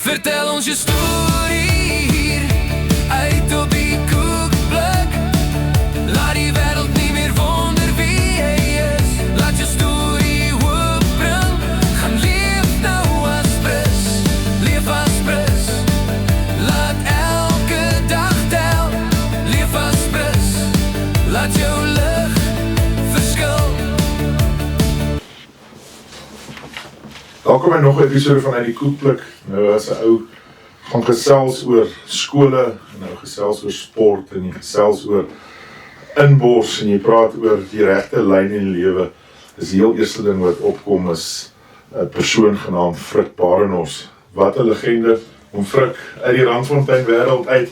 Vertel ons je story hier, uit op die koekplek. Laat die wereld niet meer wonder wie jij is. Laat je story opbring, gaan leef nou als pres. Leef als pres, laat elke dag tel. Leef als pres, laat jou lig verskil. Welkom by nog 'n episode van uit die koekplek. Nou as 'n ou gaan gesels oor skole, en nou gesels oor sport en jy gesels oor inbors en jy praat oor die regte lyn in die lewe. Dis die heel eerste ding wat opkom is 'n persoon genaamd Frik Badenhorst. Wat 'n legende om Frik uit die Randfontein wêreld uit.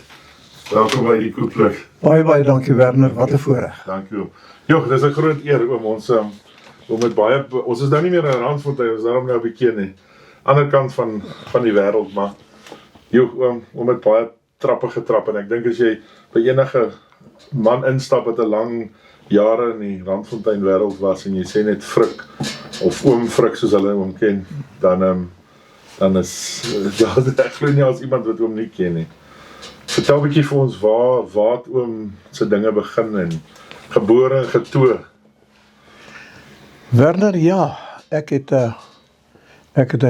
Welkom by die koekplek. Baie dankie Werner, wat 'n voorreg. Dankie oom. Jong, dis 'n groot eer oom ons met baie, ons is nou nie meer in Randfontein, ons is daarom nou 'n bietjie nie. Ander kant van die wêreld, maar om met baie trappe getrap en ek dink as jy by enige man instap wat 'n lang jare in die Randfontein wêreld was en jy sê net Frik of oom Frik soos hulle hom ken, dan is ek glo nie as iemand wat oom nie ken nie. Vertel 'n bietjie vir ons waar het oom se dinge begin en gebore en getoe. Werner, ja, ek het 'n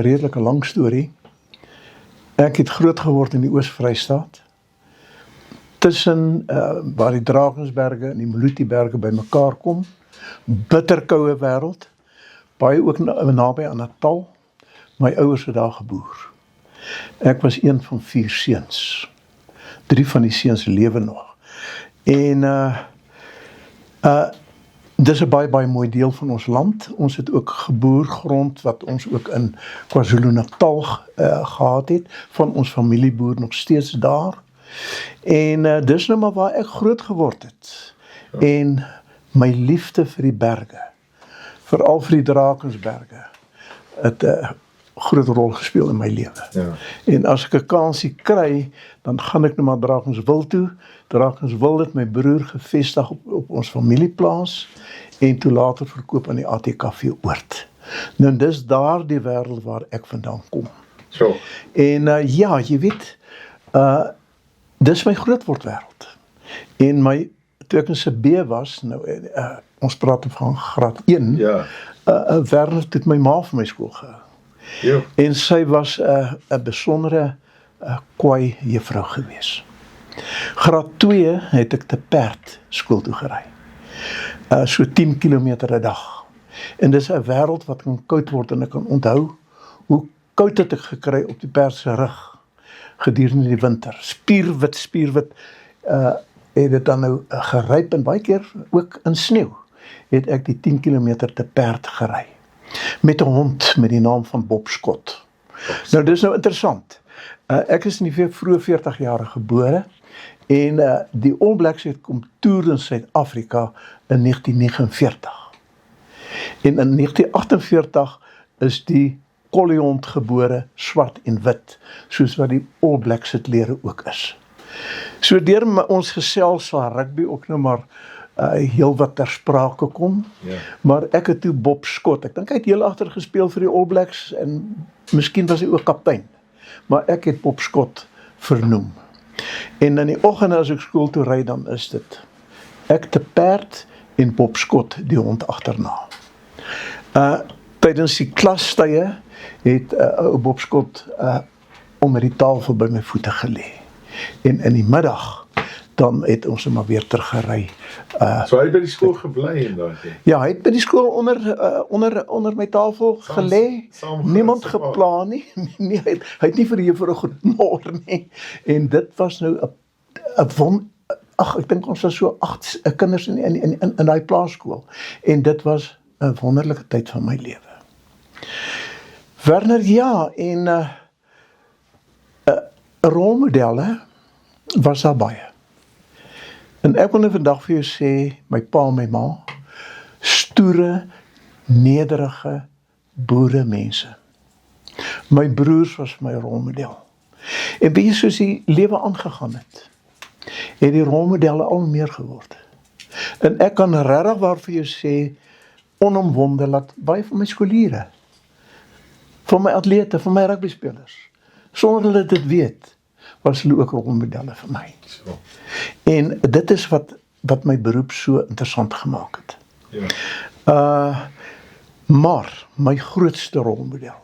redelike lang storie. Ek het groot geword in die Oos-Vrystaat. Tussen waar die Drakensberge en die Molutiberge bymekaar kom. Bitterkoue wêreld. Baie ook naby aan Natal. My ouers het daar geboer. Ek was een van 4 seuns. 3 van die seuns lewe nog. En dis 'n baie mooi deel van ons land. Ons het ook geboergrond wat ons ook in KwaZulu-Natal gehad het. Van ons familie boer nog steeds daar. En dis nou maar waar ek groot geword het. En my liefde vir die berge, veral vir die Drakensberge, het 'n groot rol gespeel in my lewe. Ja. En as ek 'n kansie kry, dan gaan ek nou maar Drakenswil toe. Drakenswil het my broer gevestig op ons familieplaas en toe later verkoop aan die ATKV Oort. Nou dis daar die wêreld waar ek vandaan kom. So. En ja, jy weet, dis my grootword wêreld. En toe ek in se B was, nou ons praat van graad 1, Ja. Werner het my ma vir my skool gehou. Ja. En sy was 'n besondere kwaai juffrou gewees. Graad 2 het ek te perd skool toe gery. So 10 kilometer 'n dag. En dis 'n wêreld wat kan koud word en ek kan onthou hoe koud het ek gekry op die perd se rug gedurende die winter. Spierwit het dit dan nou geryp en baie keer ook in sneeu het ek die 10 kilometer te perd gery. Met 'n hond met die naam van Bob Scott. Nou dis nou interessant. Ek is in die vroeë 40 jaar gebore en die All Blacks het kom toer in Suid-Afrika in 1949. En in 1948 is die Colliehond gebore, swart en wit, soos wat die All Blacks se klere ook is. So deur ons gesels sal rugby ook nou maar heel wat ter sprake kom. Ja. Maar ek het toe Bob Scott, ek dink hy het heel agter gespeel vir die All Blacks en miskien was hy ook kaptein. Maar ek het Bob Scott vernoem. En in die oggend as ek skool toe ry, dan is dit ek te perd en Bob Scott die hond agterna. Tydens die klastye het Bob Scott onder die tafel by my voete gelê. En in die middag dan het ons maar weer teruggery. So hy het by die skool gebly en daai ding. Ja, hy het by die skool onder my tafel gelê. Niemand geplan nie. Nee, hy het nie vir die juffrou geknor nie. En dit was nou 'n ek dink ons was so 8 kinders in daai plaaskool. En dit was 'n wonderlike tyd van my lewe. Werner, ja, en rolmodelle was daar baie. En ek wil nou vandag vir jou sê, my pa en my ma, stoere, nederige boeremense. My broers was my rolmodel. En weet jy, soos die lewe aangegaan het die rolmodelle al meer geword. En ek kan regtig waar vir jou sê, onomwonde, dat baie van my skoliere, van my atlete, van my rugbyspelers, Sonder hulle dit weet, was hulle ook rolmodelle vir my. So. En dit is wat my beroep so interessant gemaak het. Ja. Maar my grootste rolmodel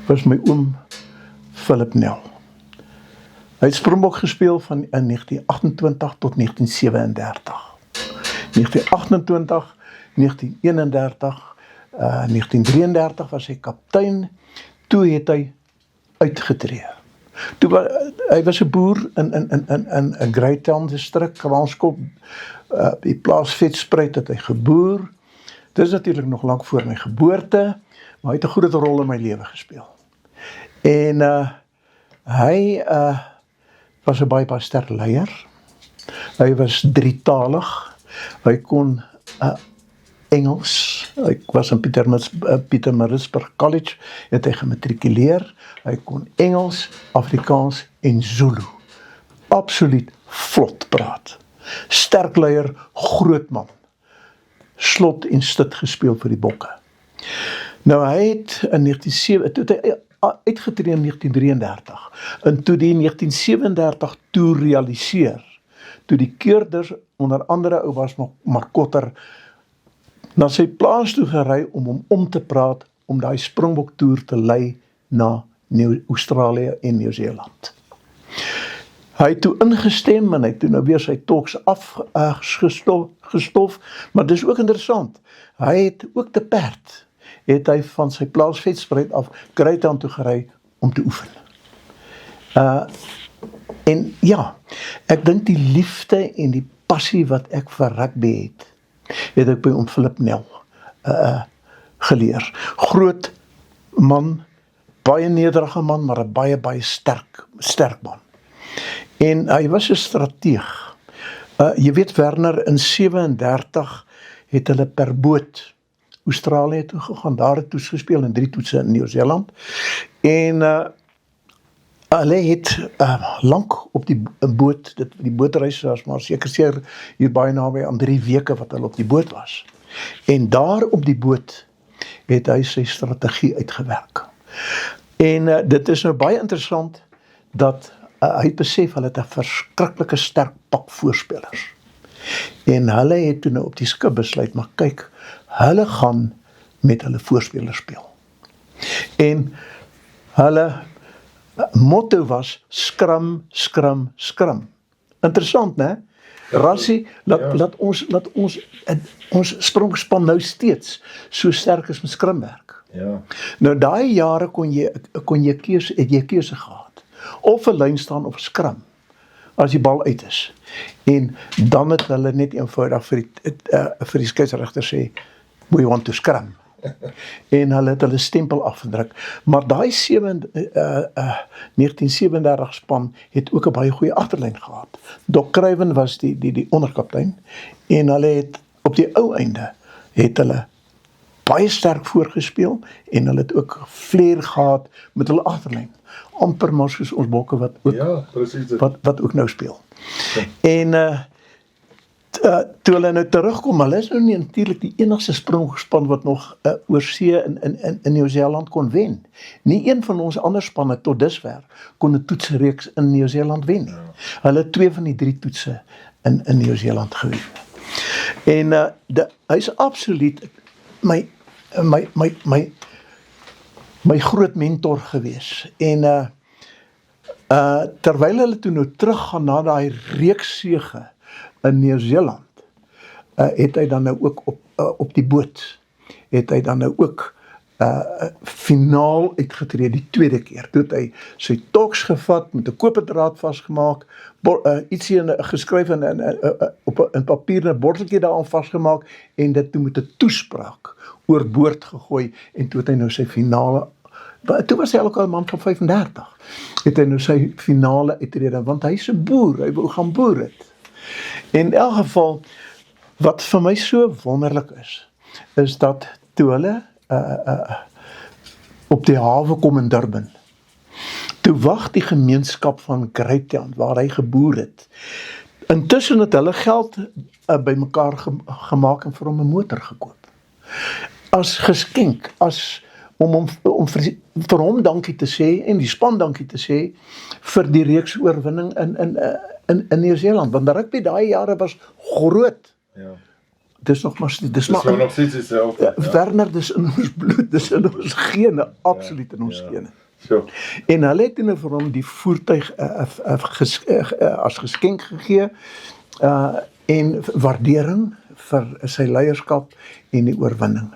was my oom Philip Nel. Hy het Springbok gespeel van in 1928 tot 1937. 1928, 1931, 1933 was hy kaptein, toe het hy uitgetree. Hy was 'n boer in Greytown distrik, Kraanskop, die plaas Vetspruit het hy geboer. Dit is natuurlik nog lank voor my geboorte, maar hy het 'n groot rol in my lewe gespeel. En hy was 'n baie sterk leier. Hy was drietalig. Hy kon Engels. Hy was in Pietermaritzburg College, het hy gematrikuleer. Hy kon Engels, Afrikaans en Zulu. Absoluut vlot praat. Sterk leier, groot man. Slot en stit gespeel vir die Bokke. Nou hy het in 1907, toe het hy uitgetree in 1933, en toe die 1937 toe realiseer, toe die keurders, onder andere ou was Markotter, na sy plaas toe gery om hom om te praat, om daai Springbok toer te lei na Australië en Nieu-Seeland. Hy het toe ingestem en hy het toe nou weer sy talks afgestof, maar dis ook interessant, hy het ook te perd, het hy van sy plaas Vetspruit af Greytown toe gery om te oefen. En ja, ek dink die liefde en die passie wat ek vir rugby het ek by oom Philip Nel geleer. Groot man, baie nederige man, maar 'n baie sterk man. En hy was 'n strateeg. Jy weet Werner, in 37 het hulle per boot Australië toe gegaan, daar het toets gespeel en 3 toetse in Nieu-Seeland. En hulle het lank op die boot, die bootreis was maar seker hier baie naby aan 3 weke wat hulle op die boot was. En daar op die boot het hy sy strategie uitgewerk. En dit is nou baie interessant dat hy het besef hulle het 'n verskriklike sterk pak voorspelers. En hulle het toe nou op die skip besluit, maar kyk, hulle gaan met hulle voorspelers speel. En hulle motto was skram, skram, skram. Interessant, né? Rassie, laat ons sprongspan nou steeds so sterk is met skrimwerk. Ja. Nou daai jare kon jy keuse gehad. Of 'n lyn staan of 'n skram, as die bal uit is. En dan het hulle net eenvoudig vir die skeieregter sê, we want to scrum. En hulle het hulle stempel afgedruk. Maar daai 1937 span het ook 'n baie goeie agterlyn gehad. Doc Craven was die onderkaptein, en hulle het op die ou einde het hulle baie sterk voorgespeel, en hulle het ook flair gehad met hulle agterlyn. Amper maar soos ons Bokke wat ook nou speel. Ja. En toe hulle nou terugkom, hulle is nou nie natuurlik die enigste Springbokspan wat nog oor see in Nieu-Seeland kon wen. Nie een van ons ander spanne tot dusver kon 'n toetsreeks in Nieu-Seeland wen nie. Hulle het 2 van die 3 toetse in Nieu-Seeland gewen. En hy is absoluut my groot mentor gewees. En terwyl hulle toe nou teruggaan na daai reeks sege in Nieu-Seeland, het hy dan nou ook op die boot, het hy dan nou ook finaal uitgetree die tweede keer. Toe het hy sy talks gevat, met 'n koperdraad vasgemaak, ietsie geskryf op 'n papier, 'n borteltjie daaraan vasgemaak, en dit toe met 'n toespraak oorboord gegooi, en toe het hy nou sy finale, toe was hy ook al 'n man van 35, het hy nou sy finale uittrede, want hy is 'n boer, hy wou gaan boer het. In elk geval, wat vir my so wonderlik is dat toe hulle op die hawe kom in Durban, toe wag die gemeenskap van Greytown, waar hy geboer het. Intussen het hulle geld bymekaar gemaak en vir hom 'n motor gekoop. As geskenk, as om vir hom dankie te sê en die span dankie te sê vir die reeks oorwinning in Nieu-Seeland, want rugby daai jare was groot. Ja. Dis nog maar Dis wel nog steeds dieselfde. Werner, dis in ons bloed, dis in ons gene, absoluut in ons gene. So. En hulle het nou vir hom die voertuig as geskenk gegee en waardering vir sy leierskap en die oorwinning.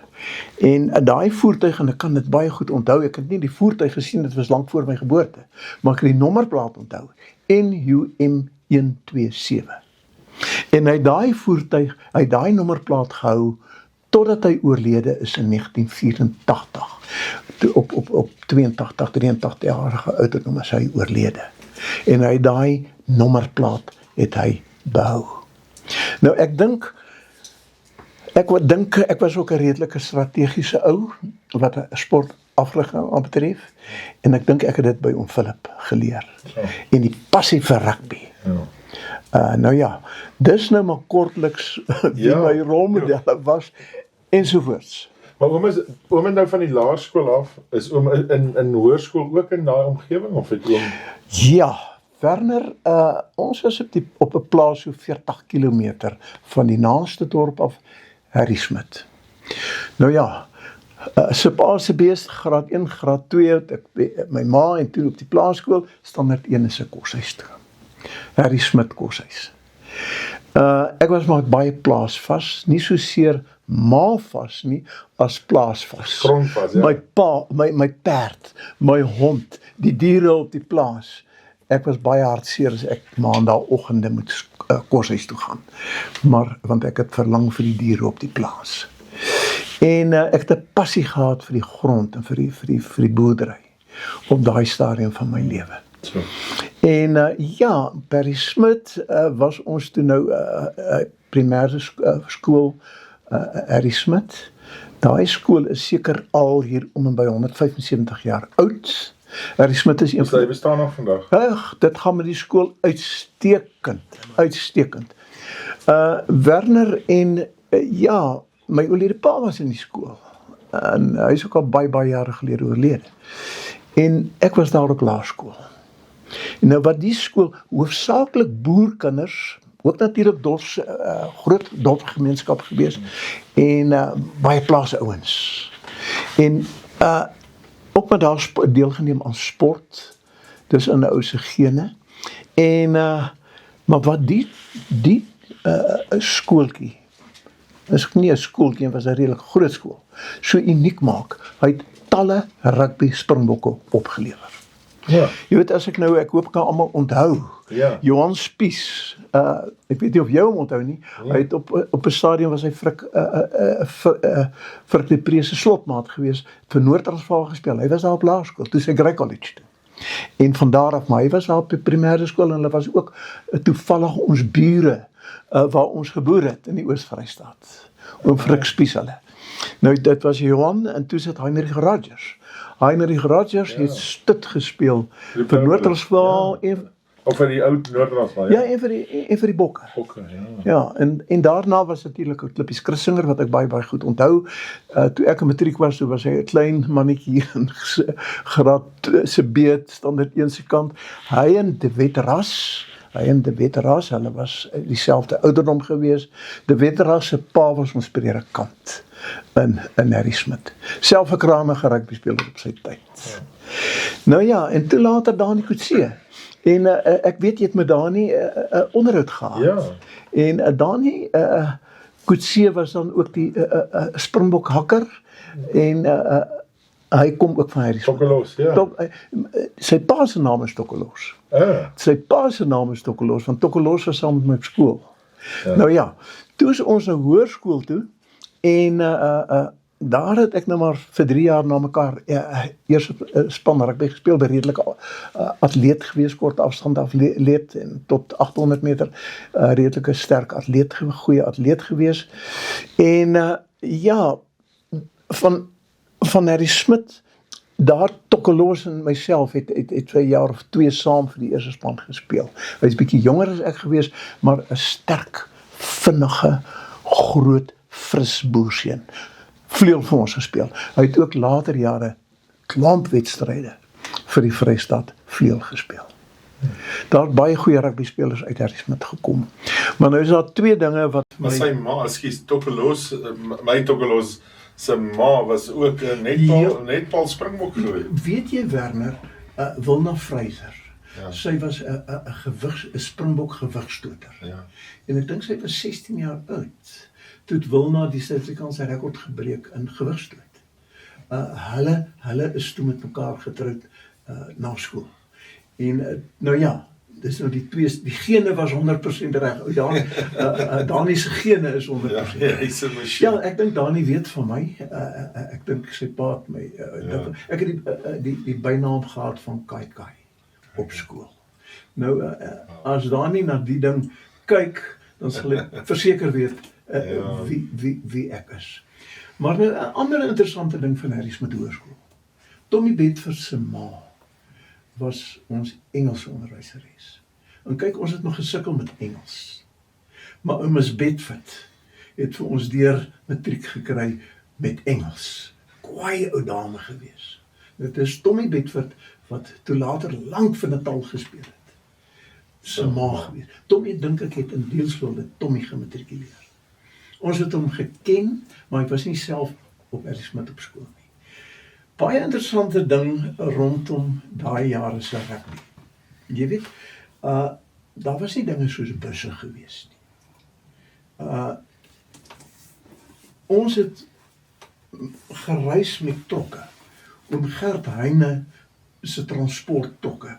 En daai voertuig, en ek kan dit baie goed onthou, ek het nie die voertuig gesien, dit was lank voor my geboorte, maar ek het die nommerplaat onthou, NUM127. En hy het daai voertuig, hy het daai nommerplaat gehou, totdat hy oorlede is in 1984. Op 82, 83 jarige ouderdom is hy oorlede. En hy daai nommerplaat het hy behou. Nou ek dink, ek was ook 'n redelike strategiese ou, wat 'n sport afrigting aanbetref, en ek dink ek het dit by oom Philip geleer. Ja. En die passie vir rugby. Ja. Nou ja, dis nou maar kortliks wie Ja, my rolmodelle was, ensovoorts. Maar oom het nou van die laerskool af, is oom in hoërskool ook in daai omgewing, of het oom? Ja, Werner, ons was op 'n plaas so 40 kilometer van die naaste dorp af, Harrismith. Nou ja, se pa se bees, graad 1, graad 2, my ma en toe op die plaasskool, standaard 1 is 'n koshuis toe. Harrismith koshuis. Ek was maar baie plaasvas, nie soseer maalvas nie, as plaasvas. Grondvas, ja. My pa, my perd, my hond, die diere op die plaas. Ek was baie hartseer as ek maandagooggende moet koshuis toe gaan. Maar, want ek het verlang vir die diere op die plaas. En ek het 'n passie gehad vir die grond en vir die boerdery op daai stadium van my lewe. So. En ja, Harrismith was ons toe nou primêre skool Harrismith. Daai skool is seker al hier om en by 175 jaar oud. Harrismith is een Sy bestaan nog vandag. Dit gaan met die skool uitstekend. Werner en ja, my oorlede pa was in die skool. En hy is ook al baie jare gelede oorlede. En ek was daar op laerskool. En nou wat die skool, hoofsaaklik boerkinders, ook natuurlik groot dorpsgemeenskap gewees, en baie plaasouens. En ook met daar deelgeneem aan sport, dis in 'n ou se gene. En maar wat die skooltjie, is ook nie 'n skooltjie, was 'n redelik groot skool, so uniek maak, hy het talle rugby springbokke opgelewer. Ja. Jy weet, as ek hoop ek kan almal onthou. Ja. Johan Spies, ek weet nie of jy hom onthou nie, hy het op 'n stadium was hy vir die Prese slotmaat gewees, vir Noord-Transvaal gespeel. Hy was daar op laerskool, toe sy Grey College toe. En van daar af, maar hy was daar op die primêre skool, en hulle was ook toevallig ons bure, waar ons geboer het in die Oos-Vrystaat. Oom Frik Spies hulle. Nou, dit was Johan, en toe sit Heinrich Rogers. Heinrich Rogers het stut gespeel vir Noord-Transvaal, Of vir die oud Noord-Transvaal, ja, en vir die bokke. Bokke, ja. Ja, en daarna was natuurlik Klippies Christinger, wat ek baie goed onthou. Toe ek in matriek was, toe was hy 'n klein mannetjie hier in graad se beet, standaard 1 se kant. Hy en De Wet Ras, hulle was dieselfde ouderdom gewees. De Wet Ras se pa was ons predikant in Harrismith. Self 'n krangige rugby speler op sy tyd. Ja. Nou ja, en toe later Dani Coetzee. En ek weet jy het met Dani onderhoud gehad. Ja. En Dani Coetzee was dan ook die Springbok hakker, en hy kom ook van Harrismith. Tokkelos, ja. Sy pa se naam is Tokkelos. Sy pa se naam is Tokkelos, want Tokkelos was saam met my op skool. Ja. Nou ja, toe is ons na hoërskool toe, en daar het ek nou maar vir 3 jaar na mekaar eers span rugby gespeel, by redelike atleet gewees, kort afstand atleet, en tot 800 meter redelike sterk atleet, goeie atleet gewees. En ja, van Harrismith, daar Tokkelos en myself het 2 jaar of 2 saam vir die eerste span gespeel. Hy is bietjie jonger as ek gewees, maar 'n sterk, vinnige, groot, fris boerseun. vleuel vir ons gespeel. Hy het ook later jare klomp wedstryde vir die Vrystaat vleuel gespeel. Daar het baie goeie rugby spelers uit Harrismith gekom. Maar nou is daar twee dinge wat Maar sy ma, ekskuus, Tokelos, my Tokelos se ma was ook 'n netbal springbok gewees. Weet jy Werner, Wilna Fraser, Ja. sy was 'n springbok gewigstoter. Ja. En ek dink sy was 16 jaar oud. Toe het Wilna die Suid-Afrikaanse rekord gebreek in gewigstoot. Hulle is toe met mekaar getroud na skool. En nou ja, dis nou die gene was 100% reg. Dani se gene is 100%. Ja, hy's 'n masjien. Ja, ek dink Dani weet van my. Ek dink sy pa het my ek het die bynaam gehad van Kai Kai op skool. Nou as Dani na die ding kyk, dan sal ek verseker weet wie ek is. Maar nou 'n ander interessante ding van Harrismith Hoërskool. Tommy Bedford se ma was ons Engelse onderwyseres. En kyk, ons het nog gesukkel met Engels. Maar Ms Bedford het vir ons deur matriek gekry met Engels. Kwaai ou dame gewees. Dit is Tommy Bedford wat toe later lank vir Natal gespeel het. Se ma gewees. Tommy dink ek het in Deelswil Tommy gematrikuleer. Ons het hom geken, maar ek was nie self op Harrismith op skool nie. Baie interessante ding rondom daai jare se rugby. Jy weet, daar was nie dinge soos busse gewees nie. Ons het gereis met trokke, om Gert Heine se transporttrokke.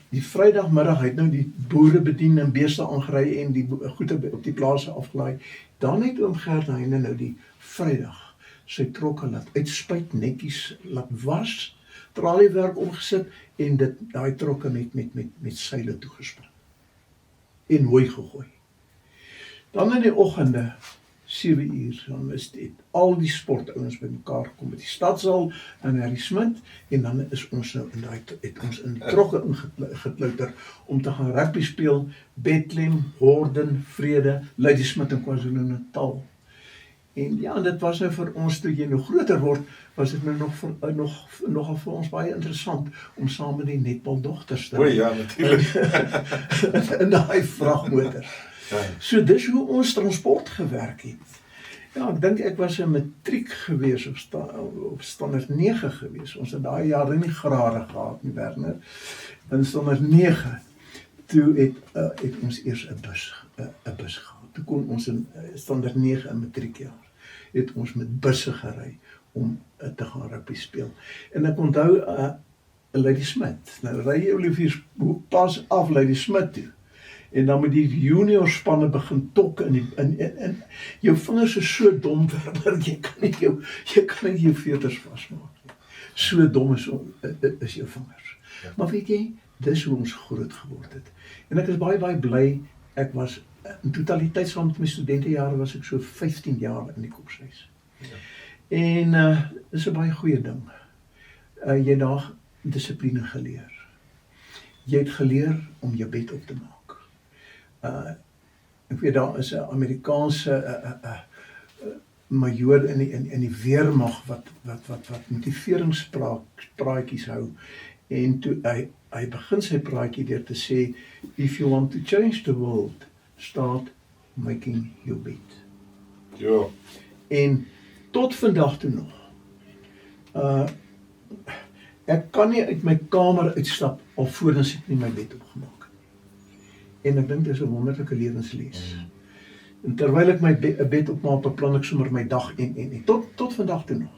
Die Vrydagmiddag het nou die boere bedien en beeste aangery en die goede op die plase afgelaai. Dan het oom Gert Heine nou die Vrydag sy trokke laat uitspuit, netjies laat was, traliewerk omgesit en daai trokke met seile toegespring. En hooi gegooi. Dan in die oggende 7 uur, dan is dit al die sportouens bymekaar kom met die stadsaal in Harrismith en dan is ons nou het ons in die trokke ingeklouter om te gaan rugby speel, Bethlehem, Horden, Vrede, Ladysmith en KwaZulu-Natal. En ja, dit was nou vir ons, toe jy nou groter word, was dit nou nogal vir ons baie interessant om saam met die netbaldogters te Ja, natuurlijk. in daai vragmotor. Ja. So dis hoe ons transport gewerk het. Ja, ek dink ek was 'n matriek gewees op standaard 9 gewees. Ons het daai jare nie grade gehad nie, Werner. In standaard 9 toe het ons eers 'n bus gehad. Toe kon ons in standaard 9 in matriekjaar het ons met busse gery om te gaan rugby speel. En ek onthou Ladysmith. Nou ry jy Olivier pas af Ladysmith toe. En dan met die junior spanne begin tok en jou vingers is so dom, Werner, jy kan nie jou veters vasmaak nie. So dom is jou vingers. Ja. Maar weet jy, dis hoe ons groot geword het. En ek is baie bly, ek was in totaliteit saam met my studentejare was ek so 15 jaar in die Kopshuis. Ja. En dis 'n baie goeie ding. Jy het daar dissipline geleer. Jy het geleer om jou bed op te maak. Ek weet daar is 'n Amerikaanse majoor in die weermag wat motiveringspraatjies hou. En toe hy begin sy praatjie deur te sê, if you want to change the world, start making your bed. Ja. En tot vandag toe nog. Ek kan nie uit my kamer uitstap alvorens ek nie my bed opgemaak het. En ek dink dit is 'n wonderlike lewensles. En terwyl ek my bed opmaak, beplan ek sommer my dag en tot vandag toe nog.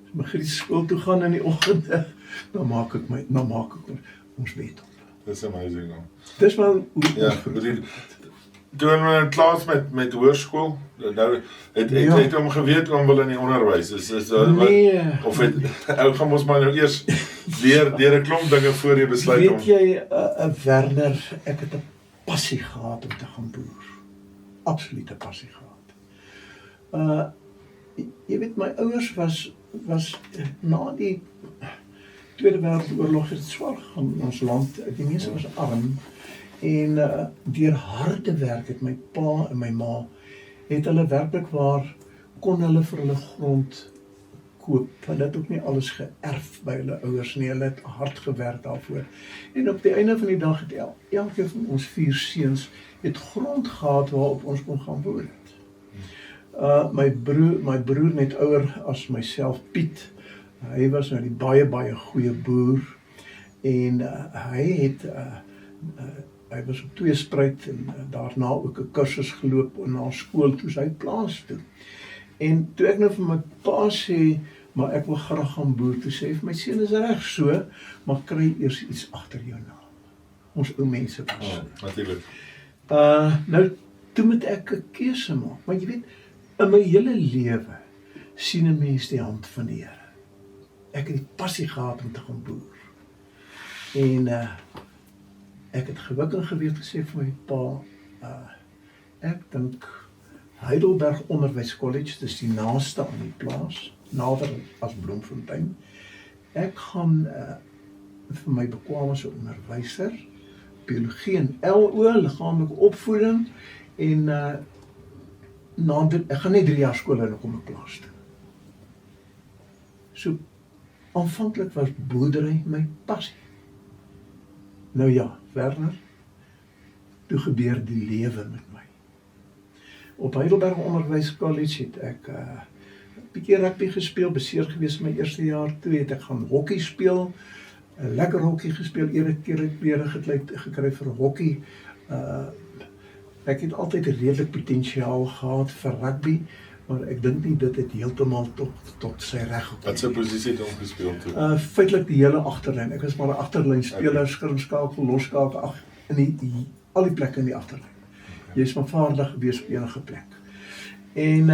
As my Grieks skool toe gaan in die oggende, dan maak ek ons bed op. Dis amazing. Dis wel hoe Ja, toen we in klas met hoërskool, nou het hom geweet oom wil in die onderwys. Nee. Of ou gaan ons maar nou eers deur 'n klomp dinge voor jy besluit om. Weet jy, Werner, ek het 'n passie gehad om te gaan boer. Absolute passie gehad. Jy weet, my ouers was na die Tweede Wêreldoorlog het swaar gegaan in ons land. Die mense was arm. En deur harde werk het my pa en my ma het hulle werklik waar kon hulle vir hulle grond koop. Hulle het ook nie alles geërf by hulle ouers nie, hulle het hard gewerk daarvoor. En op die einde van die dag het elkeen van ons 4 seuns het grond gehad waarop ons kon gaan boer het. My broer net ouer as myself, Piet, hy was nou die baie goeie boer en hy was op tweespruit en daarna ook 'n kursus geloop na skool toe sy plaas toe. En toe ek nou vir my pa sê, maar ek wil graag gaan boer, toe sê hy vir my seun, is reg so, maar kry eers iets agter jou naam. Ons ou mense was so. Natuurlik. Nou, toe moet ek 'n keuse maak, maar jy weet, in my hele lewe sien 'n mens die hand van die Here. Ek het die passie gehad om te gaan boer. En ek het gewik en geweet gesê vir my pa, ek dink Heidelberg Onderwyscollege, dis die naaste aan die plaas, nader as Bloemfontein. Ek gaan vir my bekwame as 'n onderwyser, biologie en LO, liggaamlike opvoeding, en ek gaan net 3 jaar skool en dan kom ek plaas toe. So, aanvanklik was boerdery my passie. Nou ja, Werner, toe gebeur die lewe met my. Op Heidelberg Onderwyscollege het ek 'n bietjie rugby gespeel, beseer gewees in my eerste jaar. Toe het ek gaan hokkie speel, lekker hokkie gespeel, ere gekry vir hokkie. Ek het altyd 'n redelik potensiaal gehad vir rugby, maar ek dink nie dit het heeltemal tot sy reg gekom. Wat se posisie het hom gespeel toe? Feitelik die hele agterlyn. Ek was maar 'n agterlyn speler, skrimskakel, losskakel, al die plekke in die agterlyn. Jy is maar vaardig gewees op enige plek. En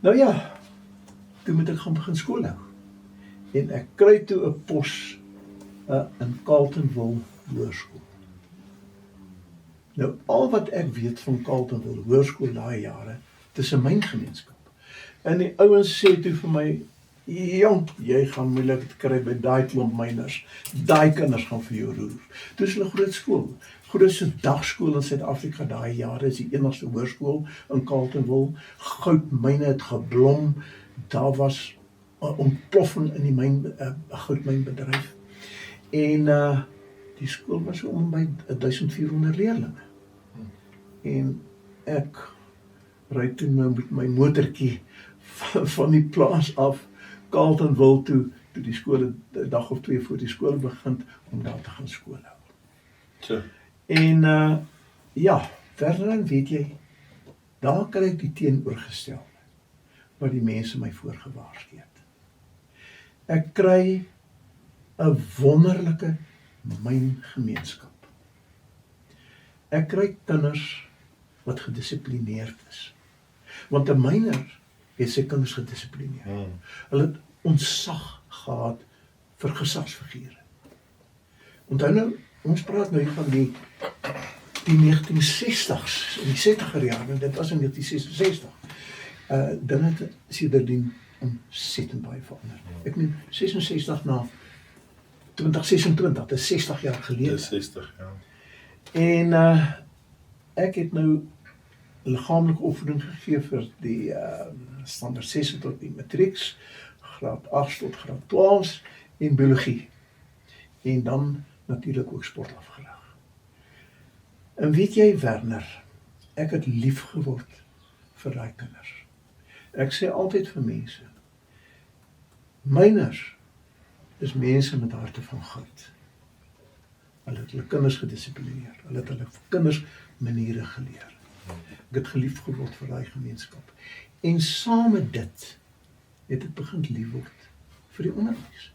nou ja, toe moet ek gaan begin skool hou. En ek kry toe 'n pos in Carletonville Hoërskool. Nou, al wat ek weet van Carletonville Hoërskool daai jare, dit is 'n myngemeenskap. En die ouens sê toe vir my, jong, jy gaan moeilik kry by daai klomp myners. Daai kinders gaan vir jou roer. Toe is hulle groot skool. Grootste dagskool in Suid-Afrika daai jare, is die enigste hoërskool in Carletonville. Goudmyne het geblom. Daar was 'n ontploffing in die goudmynbedryf. En die skool was so om by 1400 leerlinge. En ek ry toe nou met my motortjie van die plaas af Carletonville toe die skool 'n dag of 2 voor die skool begin om daar te gaan skool hou. So. En ja, verder weet jy, daar kry ek die teenoorgestelde wat die mense my voorgewaarsku het. Ek kry 'n wonderlike myngemeenskap. Ek kry kinders wat gedissiplineerd is. Want 'n myner het sy kinders gedissiplineer. Hulle het ontzag gehad vir gesagsfigure. Onthou nou, ons praat nou hier van die 1960s, in die 60er jare, dit was in 1966. Dan het sedertdien ontsettend baie verander. Ek meen 66 na 2026, dit is 60 jaar gelede. Dit is 60, ja. En ek het nou liggaamlike opvoeding gegee vir die standaard 6 tot die matrieks, graad 8 tot graad 12 en biologie. En dan natuurlik ook sport afgerig. En weet jy, Werner, ek het lief geword vir daai kinders. Ek sê altyd vir mense, myners is mense met harte van goud. Hulle het hulle kinders gedissiplineer, hulle het hulle kinders maniere geleer. Ek het gelief geword vir daai gemeenskap. En saam met dit het ek begin lief word vir die onderwys.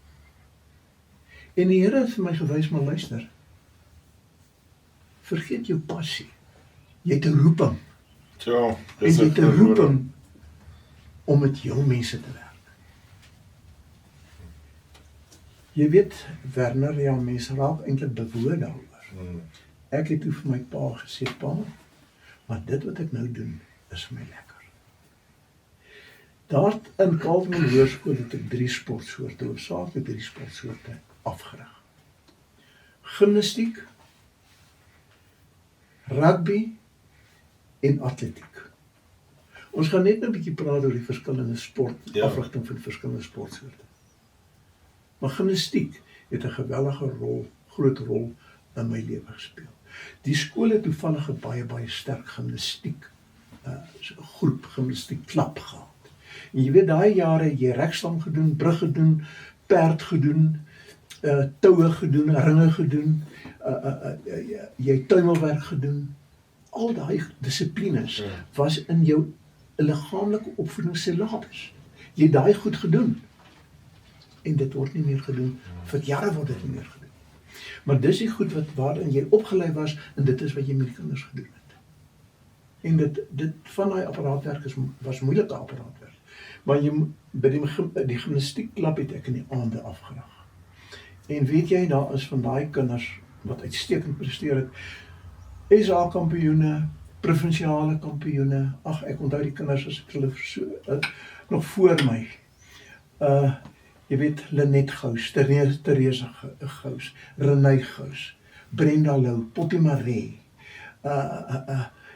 En die Here het vir my gewys, maar luister, vergeet jou passie. Jy het 'n roeping. So, En jy het 'n roeping om met jong mense te werk. Jy weet, Werner, ja, mense raak eintlik bewoord daaroor. Ek het toe vir my pa gesê, pa, maar dit wat ek nou doen, is vir my lekker. Daar in Carletonville Hoërskool het ek 3 sportsoorte, hoofsaaklik 3 sportsoorte afgerig. Gimnastiek, rugby en atletiek. Ons gaan net 'n bietjie praat oor die verskillende Ja. afrigting van die verskillende sportsoorte. Maar gimnastiek het 'n geweldige groot rol in my lewe gespeel. Die skool het toevallig 'n baie sterk gimnastiek groep, gimnastiek klub gehad. En jy weet, daai jare het jy rekstam gedoen, brug gedoen, perd gedoen, toue gedoen, ringe gedoen, jy het tuimelwerk gedoen. Al daai dissiplines was in jou liggaamlike opvoedingssyllabus. Jy het daai goed gedoen. En dit word nie meer gedoen. Vir jare word dit nie meer gedoen. Maar dis die goed waarin jy opgelei was, en dit is wat jy met die kinders gedoen het. En dit van daai apparaatwerk was moeilike apparaatwerk. Maar by die gimnastiekklub het ek in die aande afgerag. En weet jy, daar is van daai kinders wat uitstekend presteer het, SA kampioene, provinsiale kampioene, ek onthou die kinders as ek hulle nog voor my. Jy weet, Lenet Gous, Theresa Gous, Renée Gous, Brenda Lou, Potty Maree,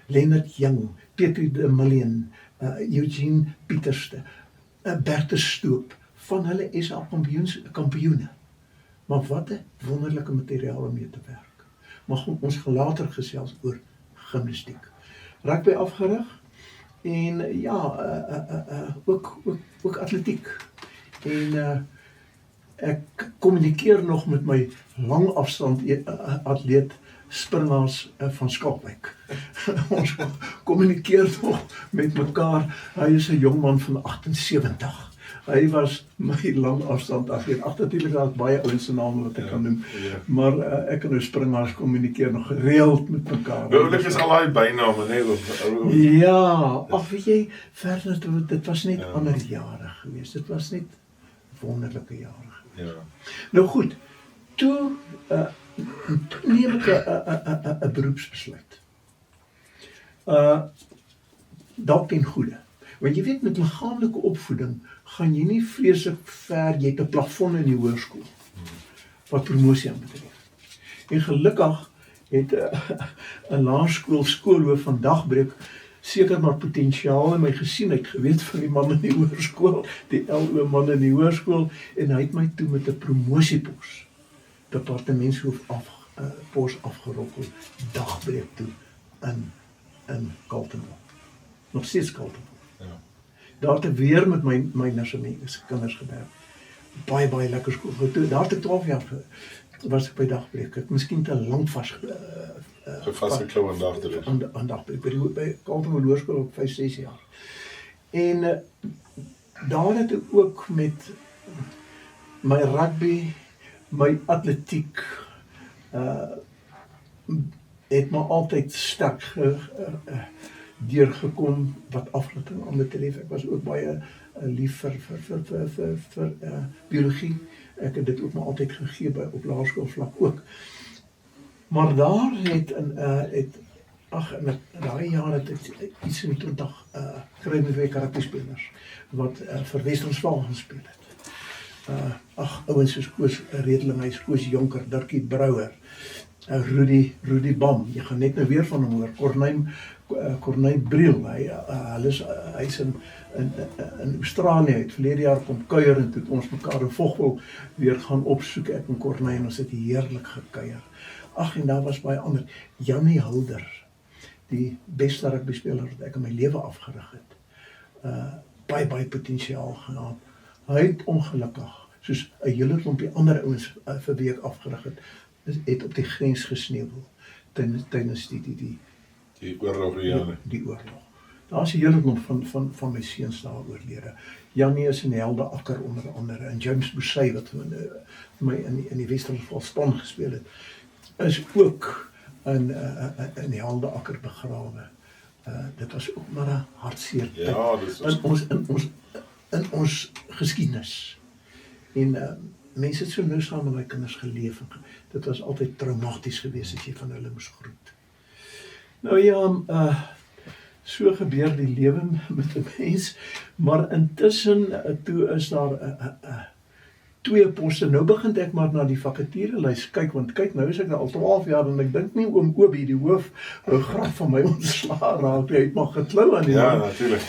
Leonard Jung, Petrie de Million, Eugene Pieterste, Bertus Stoop, van hulle SA kampioene. Maar wat 'n wonderlike materiaal om mee te werk. Maar ons gaan later gesels oor gimnastiek. Rugby afgerig en ook atletiek. En ek kommunikeer nog met my langafstand atleet springers van Skalkwyk. Ons kommunikeer nog met mekaar. Hy is 'n jong man van 78. Hy was my langafstand atleet. Natuurlik daar is baie ouens se name wat ek kan noem. Maar ek en nou springers kommunikeer nog gereeld met mekaar. Oulik is al daai byname, nee. Ja, weet jy, verder dit was net ander jare geweest. Dit was net wonderlike jare geweest. Nou goed, toe neem ek 'n beroepsbesluit. Dalk ten goeie. Want jy weet, met liggaamlike opvoeding gaan jy nie vreeslik ver, jy het 'n plafon in die hoërskool wat promosie aanbetref. En gelukkig het 'n laerskool skoolhoof van Dagbreek seker maar potensiaal in my gesien. Hy het geweet van die man in die hoërskool, die LO man in die hoërskool, en hy het my toe met 'n promosiepos, departementshoof pos afgerokkel, Dagbreek toe in Kaltenwil. Nog steeds Kaltenwil. Daar het weer met my nurse kinders gewerk. Baie lekker skool. Daar het ek 12 jaar was ek by Dagbreek. Ek miskien te lank vasgeklou aan Dagbreek. Aan Dagbreek. By Kaltenwil Hoërskool op 5-6 jaar. En daar het ek ook met my rugby, my atletiek, het maar altyd sterk deurgekom wat afrigting aanbetref. Ek was ook baie lief vir biologie. Ek het dit ook maar altyd gegee op laerskoolvlak ook. Maar daar in daai jare het ek iets in 20 kry karate spelers wat vir Wes-Transvaal gespeel het. Ouens soos Koos Redeling, Koos Jonker, Dirkie Brouwer, Rudy Bam, jy gaan net nou weer van hom hoor, Corneille Briel, hy's in Australië, het verlede jaar kom kuier en toe ons mekaar in Vogwel weer gaan opsoek, ek en Corneille, en ons het heerlik gekuier. En daar was baie ander, Jannie Hulder, die beste rugbyspeler wat ek in my lewe afgerig het, baie potensiaal gehad. Hy het ongelukkig, soos 'n hele klompie ander ouens vir wie ek afgerig het op die grens gesneuwel tydens die oorlog. Daar is 'n hele klomp van my seuns daar oorlede. Jannie is in Helde Akker onder andere, en James Boussey wat my in die Wes-Transvaal span gespeel het, is ook in Helde Akker begrawe. Dit was ook maar 'n hartseer tyd in ons geskiedenis. En mense het so nou saam met my kinders geleef. Dit was altyd traumaties geweest as jy van hulle moes groet. Nou ja, so gebeur die lewe met 'n mens, maar intussen toe is daar 2 poste. Nou begin ek maar na die vakaturelys kyk, want kyk, nou is ek al 12 jaar en ek dink nie oom Obie, die hoof, graag van my ontslae raak. Hy het maar geklou aan die Ja, man. natuurlijk.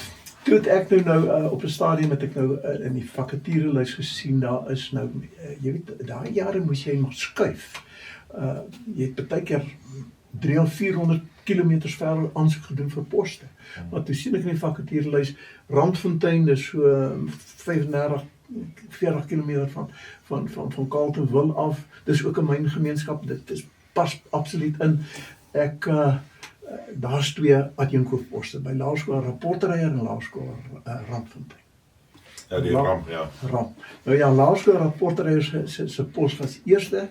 Toe het ek nou op 'n stadium het ek nou in die vakaturelys gesien, daar is nou, jy weet, daai jare moes jy maar skuif. Jy het baie keer 300 of 400 kilometers ver aansoek gedoen vir poste. Maar toe sien ek in die vakaturelys, Randfontein is so 35, 40 kilometer van Carletonville af. Dis ook 'n myngemeenskap, dit pas absoluut in. Daar's 2 adjunkhoofposte by Laerskool Rapportryers en Laerskool Randfontein. Ja, die ramp, ja. Ramp. Nou ja, Laerskool Rapportryers se pos was eerste,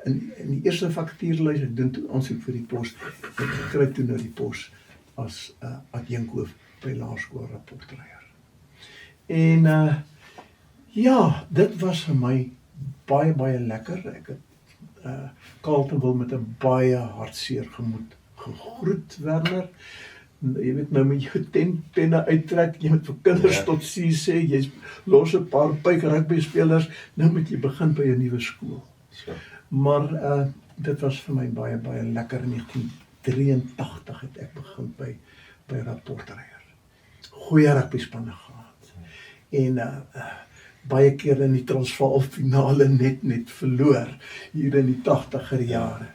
in die eerste vakaturelys, ek doen toe aansoek vir die pos, ek kry toe nou die pos as adjunkhoof by Laerskool Rapportryers. En ja, dit was vir my baie lekker. Ek het Carletonville met 'n baie hartseer gemoed gegroet, Werner. Jy weet, nou met jou tentpenne uittrek, jy moet vir kinders tot sien sê, jy los 'n paar pyk rugby spelers, nou moet jy begin by 'n nuwe skool. Maar dit was vir my baie lekker. In 1983 het ek begin by Rapportryers. Goeie rugby spanne gehad. En baie keer in die Transvaal finale net verloor, hier in die 80er jare.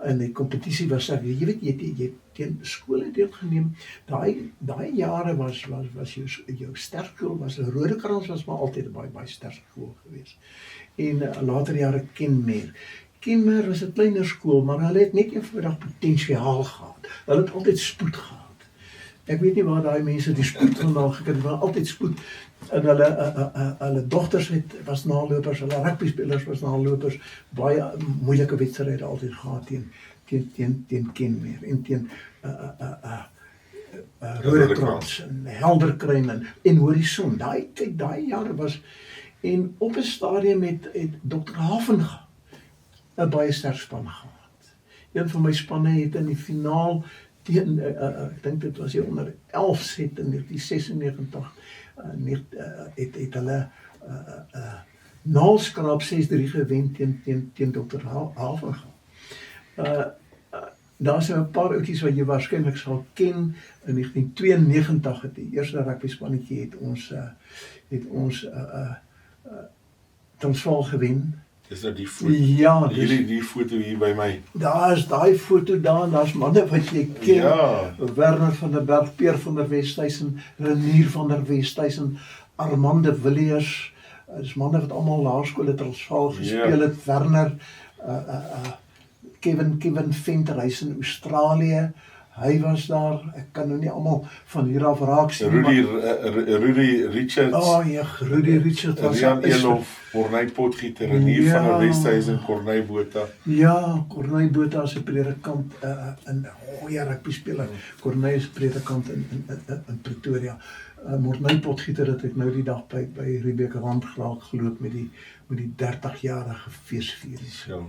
En die kompetisie was, jy weet, jy teen skole deelgeneem. Daai jare was jou sterkskool, was 'n Rodekrans, was maar altyd 'n baie sterk skool geweest. En later jare Kenmare was 'n kleiner skool, maar hulle het net eenvoudig potensiaal gehad. Hulle het altyd spoed gehad. Ek weet nie waar daai mense die spoed vandaan gekry het, maar altyd spoed. En hulle dogters was nalopers, hulle rugby spelers was nalopers, baie moeilike wedstryde altyd gehad teen Kenmare en teen Rodekrans en Helderkruin en Horison. Daai jare was, en op 'n stadium het Dr. Havenga 'n baie sterk span gehad. Een van my spanne het in die finaal teen, ek dink dit was die onder 11 set in 1996, het hulle naalskraap 6-3 gewen teen Dr. Havenga. Daar's 'n paar oudjies wat jy waarskynlik sal ken. In 1992 het die eerste rugby spannetjie het ons Transvaal gewen. Dis nou die foto. Ja, die foto hier by my. Daar is daai foto daar, en daar's manne wat jy ken. Ja. Werner van der Berg, Peer van der Westhuizen, Renier van der Westhuizen, Armand de Villiers. Dis manne wat almal laerskool Transvaal gespeel het. Werner, Kevin Venter, hy's in Australië. Hy was daar. Ek kan nou nie almal van hier af raak sien. Rudy Richards. Rudy Richards was Rian Elof, Corneille Potgieter, Renier van der Westhuizen, Corneille Botha. Ja, Corneille Botha is 'n predikant, 'n goeie rugby speler. Corneille is predikant in Pretoria. Corneille Potgieter het ek nou die dag by Riebeek Rand geloop met die 30-jarige feesviering. Ja.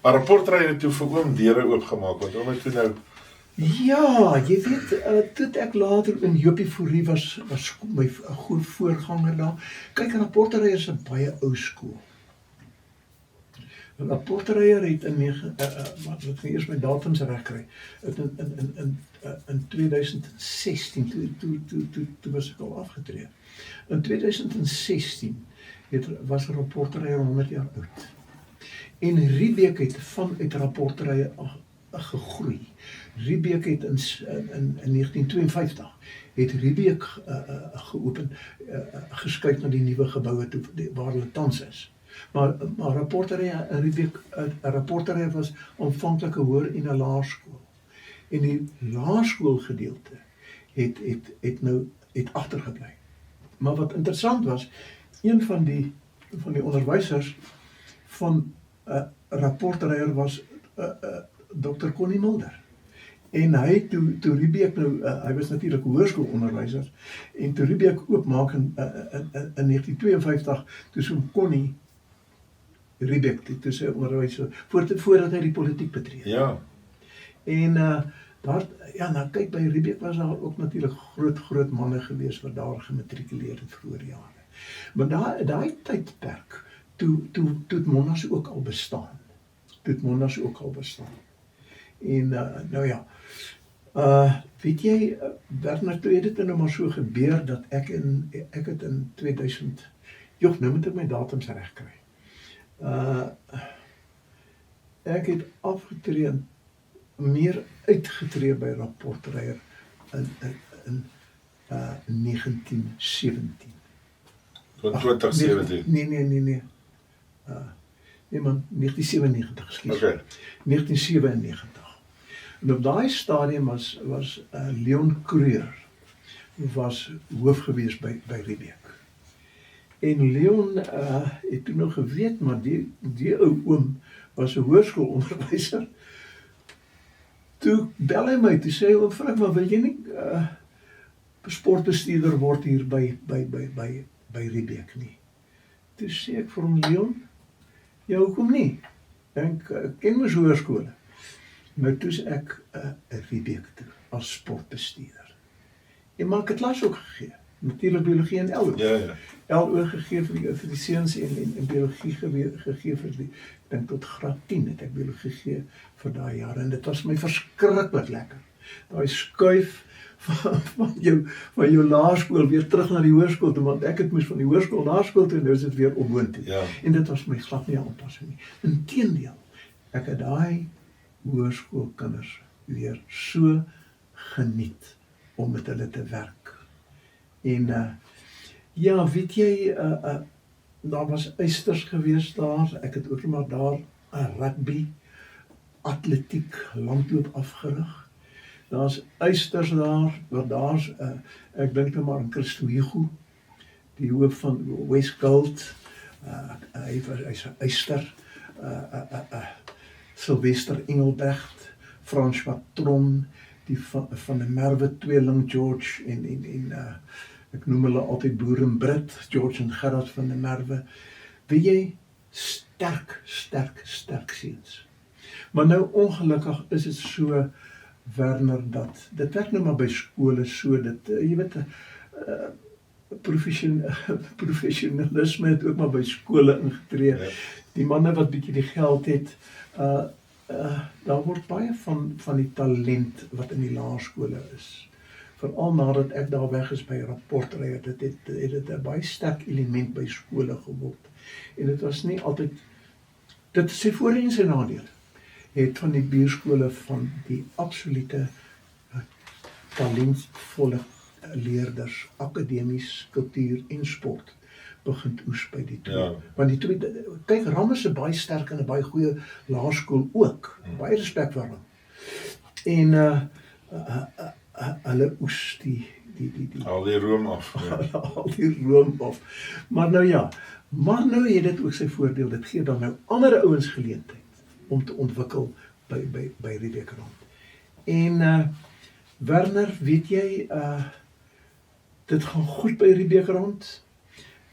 Maar Rapportryers het toe vir oom deure oopgemaak, want oom het toe nou. Ja, jy weet, toe ek later in Jopie Fourie was my goeie voorganger daar. Kyk, Rapportryers is 'n baie ou skool. Rapportryers het wat ek eers my datums regkry, in 2016, toe was ek al afgetree. In 2016 was Rapportryers 100 jaar oud. En Riebeek het vanuit Rapportryers gegroei. Riebeek het in 1952 het Riebeek geopen, geskuif na die nuwe geboue toe waar hulle tans is. Maar Rapportryers was aanvanklik 'n hoër en 'n laerskool. En die laerskoolgedeelte het agtergebly. Maar wat interessant was, een van die onderwysers van Rapportryers was Dr. Connie Mulder. En hy toe Riebeek nou, hy was natuurlik hoërskoolonderwyser, en toe Riebeek oopmaak in 1952, toe so Connie Riebeek, toe sy onderwyser, voordat hy die politiek betree. Ja. En daar, nou kyk, by Riebeek was daar ook natuurlik groot manne gewees wat daar gematrikuleer het vroeër jare. Maar daai tydperk, toe het Monash ook al bestaan. En nou ja, Weet jy, Werner, toe het dit nou maar so gebeur, dat ek het in 2000, nou moet ek my datums reg kry. Ek het afgetree, meer uitgetree by Rapportryers in 1917. Van 2017. Nee. Nee man, 1997, ekskuus. Okay. 1997. En op daai stadium was Leon Kruger was hoof gewees by Riebeek. En Leon het toe nog geweet, maar die ou oom was 'n hoërskoolonderwyser. Toe bel hy my, toe sê hy, "Frank, maar wil jy nie sportbestuurder word hier by Riebeek nie?" Toe sê ek vir hom, "Leon, ja, hoekom nie? Ek ken mos hoërskole." Nou toe is ek Riebeek toe as sportbestuurder. En maar ek het klas ook gegee, natuurlik biologie en LO. Ja. LO gegee vir die seuns en biologie gegee vir die, ek dink tot graad 10 het ek biologie gegee vir daai jare, en dit was my verskriklik lekker. Daai skuif van jou laerskool weer terug na die hoërskool toe, want ek het moes van die hoërskool laerskool toe, en nou is dit weer onwoontoe. Ja. En dit was my glad nie aanpassing nie. Inteendeel, ek het daai hoërskoolkinders weer so geniet om met hulle te werk. En ja, weet jy, daar was eisters gewees daar, ek het ook maar daar rugby, atletiek, landloop afgerig. Daar's eisters daar, want daar's, ek dink nou maar aan Christo Hugo, die hoof van West Gold, hy's 'n eister, Sylvester Engelbrecht, Frans Patron, die van die Merwe tweeling George en ek noem hulle altyd Boer en Brit, George en Gerard van die Merwe. Weet jy, sterk seuns. Maar nou ongelukkig is dit so, Werner, dat dit werk nou maar by skole so, dit, jy weet, professionalisme het ook maar by skole ingetree. Ja. Die manne wat bietjie die geld het, daar word baie van die talent wat in die laerskole is. Veral nadat ek daar weg is by Rapportryers, dit het 'n baie sterk element by skole geword. En dit was nie altyd, dit is sy voordele en sy nadele. Het van die buurskole van die absolute talentvolle leerders, akademies, kultuur en sport begin oes by die twee. Ja. Want die twee, kyk, Ram is 'n baie sterk en 'n baie goeie laerskool ook. Baie respek vir hom. En hulle oes die Al die room af. Ja. al die room af. Maar nou ja, maar nou het dit ook sy voordeel. Dit gee dan nou ander ouens geleentheid om te ontwikkel by Riebeek rond. En Werner, weet jy, dit gaan goed by Riebeek rond.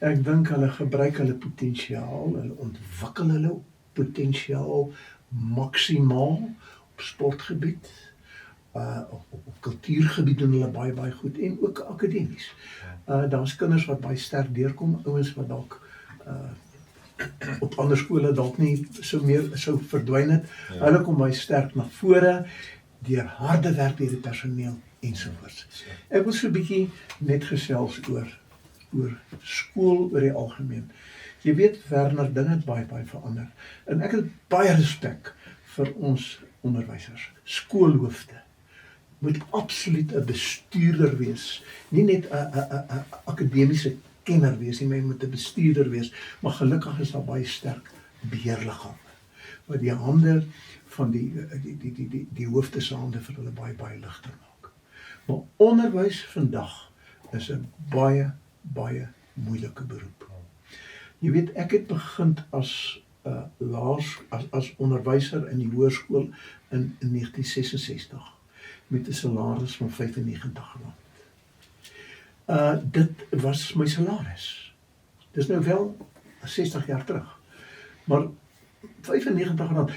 Ek dink hulle gebruik hulle potensiaal, hulle ontwikkel hulle potensiaal maksimaal op sportgebied, op kultuurgebied doen hulle baie goed, en ook akademies. Daar's kinders wat baie sterk deurkom, ouens wat dalk op ander skole dalk nie sou verdwyn het. Ja. Hulle kom baie sterk na vore deur harde werk deur die personeel ensovoorts. Ek wil so 'n bietjie net gesels oor skool oor die algemeen. Jy weet, Werner, dinge het baie verander. En ek het baie respek vir ons onderwysers, skoolhoofde. Moet absoluut 'n bestuurder wees, nie net 'n akademiese kenner wees nie, maar jy moet 'n bestuurder wees, maar gelukkig is daar baie sterk beheerliggame, wat die hande van die hoofde se hande vir hulle baie ligter maak. Maar onderwys vandag is 'n baie moeilike beroep. Jy weet, ek het begin as onderwyser in die hoërskool in 1966 met 'n salaris van R95. Dit was my salaris. Dis nou wel 60 jaar terug. Maar R95.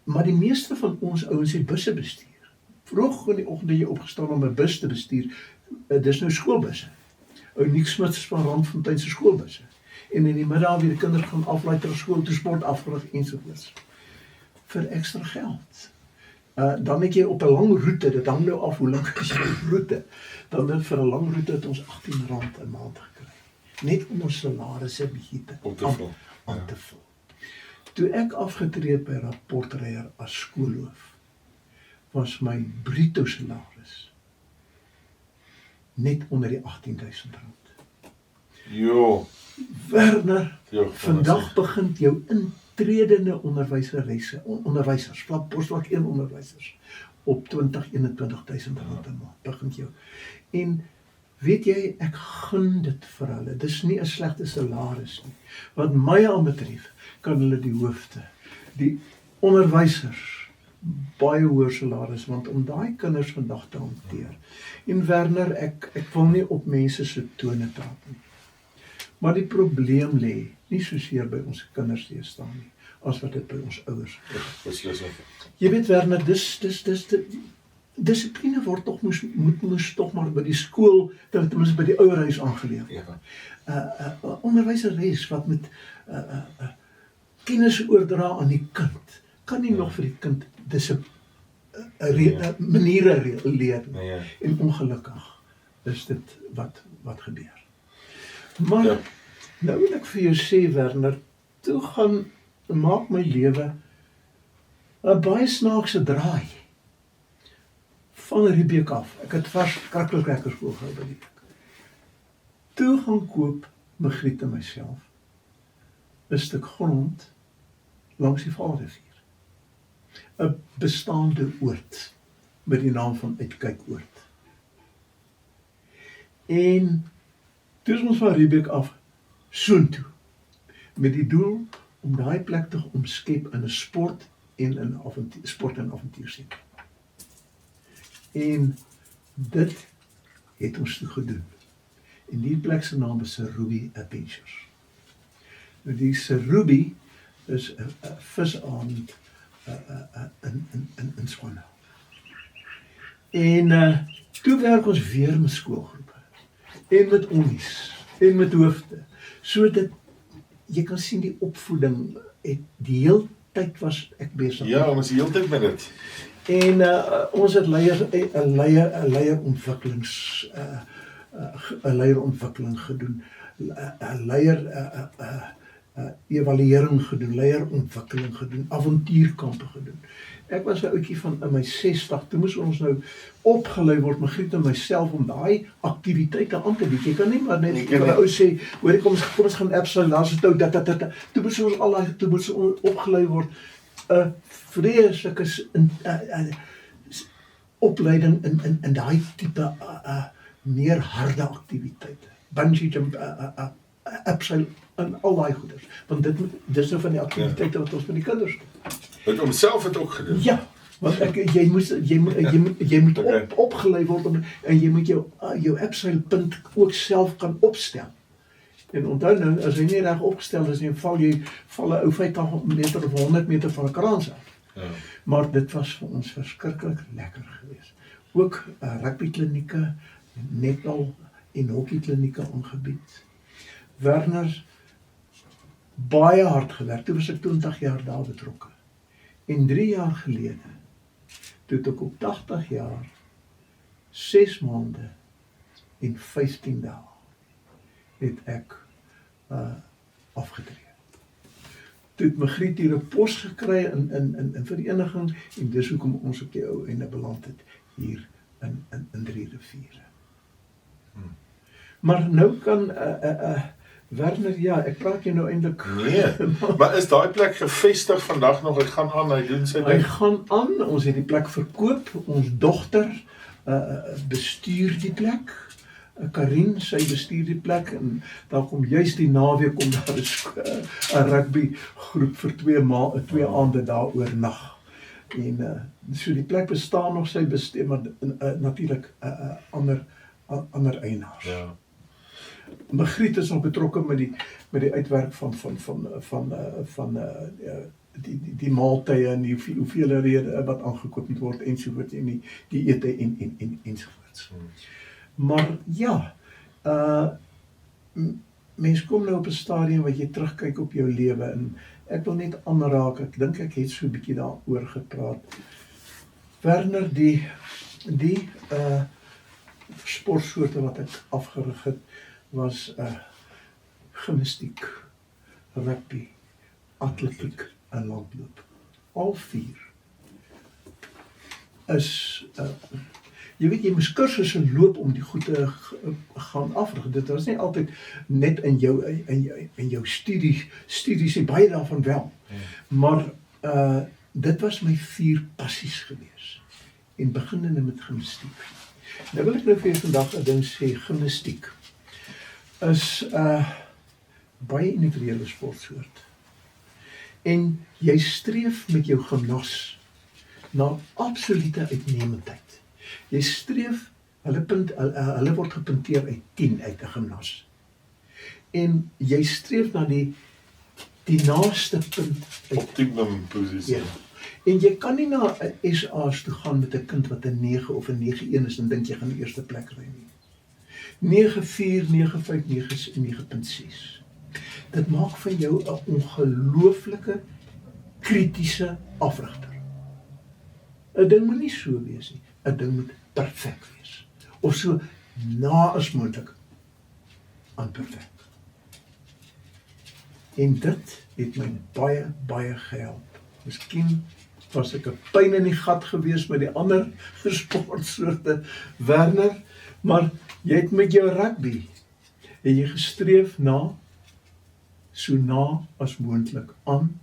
Maar die meeste van ons ouens het busse bestuur. Vroeg in die oggend het jy opgestaan om 'n bus te bestuur. Dis nou skoolbusse. Ou Nick Smits van Randfontein se skoolbusse. En in die middag weer die kinders gaan aflaai ter skool toe, sport afgerig ensovoorts. Vir ekstra geld. Dan het jy op 'n lang roete, dit hang nou af hoe lank is jou roete, dan het vir 'n lang roete het ons R18 'n maand gekry. Net om ons salarisse bietjie Om te vul. aan te vul. Toe ek afgetree het by rapportreier as skoolhoof, was my bruto salaris net onder die R18.000. Jo, Werner, Jo, vandag begin jou intredende onderwysers, posvlak 1 onderwysers, op R20.000-21.000 'n maand, begin jou. En weet jy, ek gun dit vir hulle, dis nie 'n slegte salaris nie. Wat my aanbetref, kan hulle die hoofde, die onderwysers, baie hoër salaris, want om daai kinders vandag te hanteer. En Werner, ek wil nie op mense se tone trap nie. Maar die probleem lê nie soseer by ons kinders deesdae nie, as wat dit by ons ouers is. Jy weet Werner, dissipline word tog moes tog maar by die skool, ten minste by die ouerhuis aangeleer. Onderwyseres wat met kennis oordra aan die kind, kan nie nog vir die kind maniere leer nie. En ongelukkig is dit wat gebeur. Maar nou wil ek vir jou sê, Werner, toe gaan maak my lewe 'n baie snaakse draai. Van Riebeek af. Ek het vars Krakkelkrekkerskool gehou by Riebeek. Toe gaan koop Magriet en myself 'n stuk grond langs die Vaalrivier. 'n bestaande oord met die naam van Uitkykoord. En toe is ons van Riebeek af soontoe, met die doel om daai plek te omskep in 'n sport en avontuursentrum. En dit het ons toe gedoen. En die plek se naam is Serubi Adventures. Nou die Serubi is 'n visaand in Swana. En toe werk ons weer met skoolgroepe en met onnies en met hoofde, sodat jy kan sien die opvoeding het die hele tyd was ek besig. Ja, ons die hele tyd met dit. En ons het leierontwikkeling gedoen, evaluering gedoen, leierontwikkeling gedoen, avontuurkampe gedoen. Ek was 'n ouetjie van in my 60, toe moes ons nou opgelei word, Magriet en myself, om daai aktiwiteite aan te bied. Jy kan nie maar net vir 'n ou sê, hoor kom ons gaan Epsilon, daar's 'n tou, toe moes ons opgelei word. 'n vreeslike opleiding in daai tipe meer harde aktiwiteite. Bungee jump, Epsilon en al daai goeders. Want dis nou van die aktiwiteite wat ons met die kinders doen. Het homself het ook gedoen. Ja, want jy moet opgelei word en jy moet jou Epsilon punt ook self kan opstel. En onthou nou, as hy nie reg opgestel is, dan val 'n ou 50 meter of 100 meter van 'n kraans af. Ja. Maar dit was vir ons verskriklik lekker geweest. Ook rugbyklinieke, netbal en hockeyklinieke aangebied. Werner, baie hard gewerk. Toe was ek 20 jaar daar betrokke. En 3 jaar gelede, toe ek op 80 jaar, 6 maande en 15 dae, het ek afgetree. Toe het Magriet hier 'n pos gekry in vereniging, en dis hoekom ons op die ou einde beland het hier in 3 riviere. Maar nou kan Werner, ja, ek praat jy nou eintlik. Nee, maar is daai plek gevestig vandag nog? Hy gaan aan, hy doen sy Hy ding. gaan aan, ons het die plek verkoop, ons dogter bestuur die plek. Karin, sy bestuur die plek, en dan kom juist die naweek kom daar 'n rugby groep vir 2 aande daar oornag. En so die plek bestaan nog, sy bestuur, maar natuurlik ander eienaars. Ja. Magriet is nog betrokke met die uitwerk van die maaltye en die hoeveelhede wat aangekoop moet word ensovoorts, en die ete ensovoorts. Maar ja, mens kom nou op 'n stadium wat jy terugkyk op jou lewe, en ek wil net aanraak, ek dink ek het so 'n bietjie daaroor gepraat. Werner, die sportsoorte wat ek afgerig het, was gimnastiek, rugby, atletiek en landloop. Al 4 is, jy weet, jy moes kursusse loop om die goed te gaan afrig. Dit was nie altyd net in jou studies nie, baie daarvan wel. Maar dit was my 4 passies gewees. En beginnende met gimnastiek. Nou wil ek nou vir vandag 'n ding sê, gimnastiek is baie individuele sportsoort. En jy streef met jou gimnas na absolute uitnemendheid. Jy streef, hulle word gepunteer uit 10 uit 'n gimnas. En jy streef na die naaste punt uit. Optimum posisie. Ja. En jy kan nie na 'n SA's toe gaan met 'n kind wat 'n 9 of 'n 9.1 is en dink jy gaan die eerste plek ry nie. 9.4, 9.5, 9.6. Dit maak van jou 'n ongelooflike kritiese afrigter. 'n Ding moet nie so wees nie. 'n Ding moet perfek wees. Of so na as moontlik aan perfek. En dit het my baie gehelp. Miskien was ek 'n pyn in die gat gewees met die ander sportsoorte, Werner, maar jy het met jou rugby, het jy gestreef na, so na as moontlik aan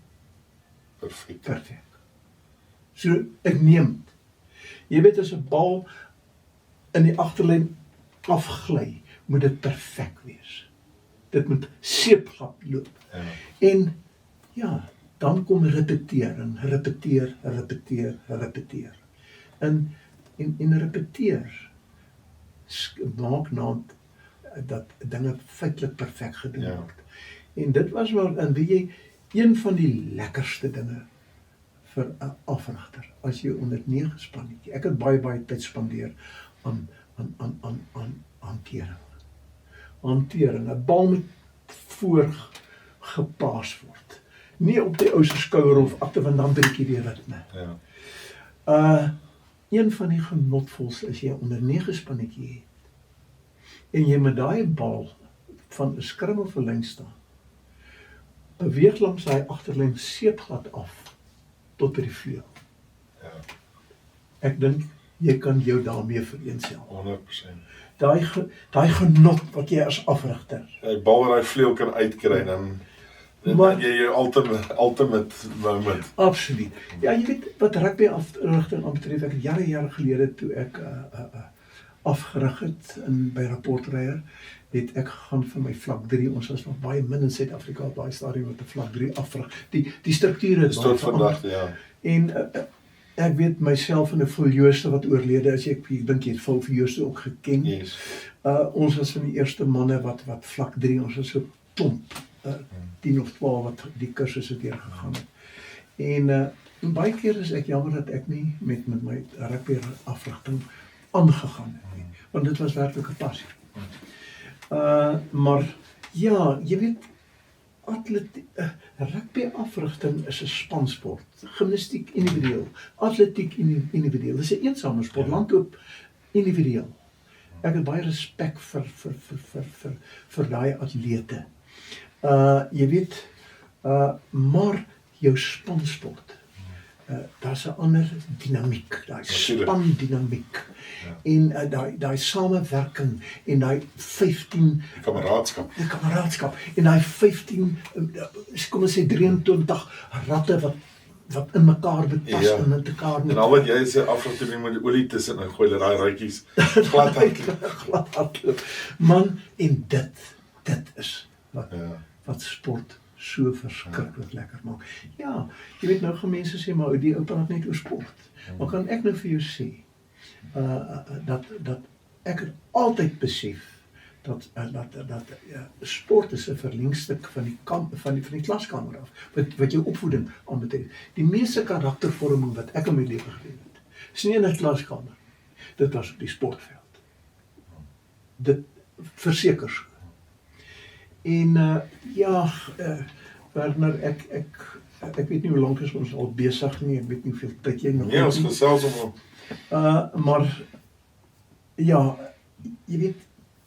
perfek. So uitnemend. Jy weet, as 'n bal in die agterlyn afgly, moet dit perfek wees. Dit moet seepglad loop. Ja. En ja, dan kom repeteer en repeteer. En repeteer maak dat dinge feitelik perfek gedoen word. En dit was wel, en weet jy, een van die lekkerste dinge vir 'n afrigter, as jy onder 9 spannetjie. Ek het baie tyd spandeer aan hantering. 'n Bal moet voorgepaas word. Nie op die ou se skouer of agter, want dan breek jy die ritme. Ja. Een van die genotvolste is jy onder 9 spannetjie het en jy met daai bal van 'n skrim of 'n lyn staan, beweeg langs daai agterlyn seepglad af tot by die vleuel. Ja. Ek dink jy kan jou daarmee vereenstel. 100%. Daai genot wat jy as afrigter. Die bal daai vleuel kan uitkry, dan Maar- jy jou ultimate moment. Absoluut. Ja, jy weet wat rugby afrigting aanbetref, ek het jare gelede toe ek afgerig het by Rapportryer, het ek gegaan vir my vlak 3. Ons was nog baie min in Suid-Afrika op daai stadium met 'n vlak 3 afrig. Die strukture het Tot vandag, ja. En ek weet myself en 'n Viljoeste wat oorlede is, ek dink jy het Viljoeste ook geken. Yes. Ons was van die eerste manne wat vlak 3, ons was so klomp, 10 of 12 wat die kursus het deurgegaan het. En baie keer is ek jammer dat ek nie met my rugby afrigting aangegaan het nie, want dit was werklik 'n passie. Maar ja, jy weet, rugby afrigting is 'n spansport, gimnastiek individueel, atletiek individueel, dis 'n eensame sport, landloop individueel. Ek het baie respek vir daai atlete. Jy weet, maar jou spansport, daar's 'n ander dinamiek, daai spandinamiek. En daai samewerking en daai 15 Die kameraadskap en daai 15 kom ons sê 23 ratte wat in mekaar betas en in mekaar En al wat jy sê afrigting met die olie tussen en gooi daai ruitjies glad hardloop. Man, en dit is wat sport so verskriklik lekker maak. Ja, jy weet, nou gaan mense sê, maar die ou praat net oor sport. Maar kan ek nou vir jou sê, dat ek het altyd besef, dat sport is 'n verlengstuk van die klaskamer af, wat jou opvoeding aanbetref. Die meeste karaktervorming wat ek in my lewe geleef het, is nie in 'n klaskamer, dit was op die sportveld. Dit verseker so. En Werner, ek weet nie hoe lank is ons al besig nie, ek weet nie hoeveel tyd jy nog Nee, ons nie. gesels om Maar ja, jy weet,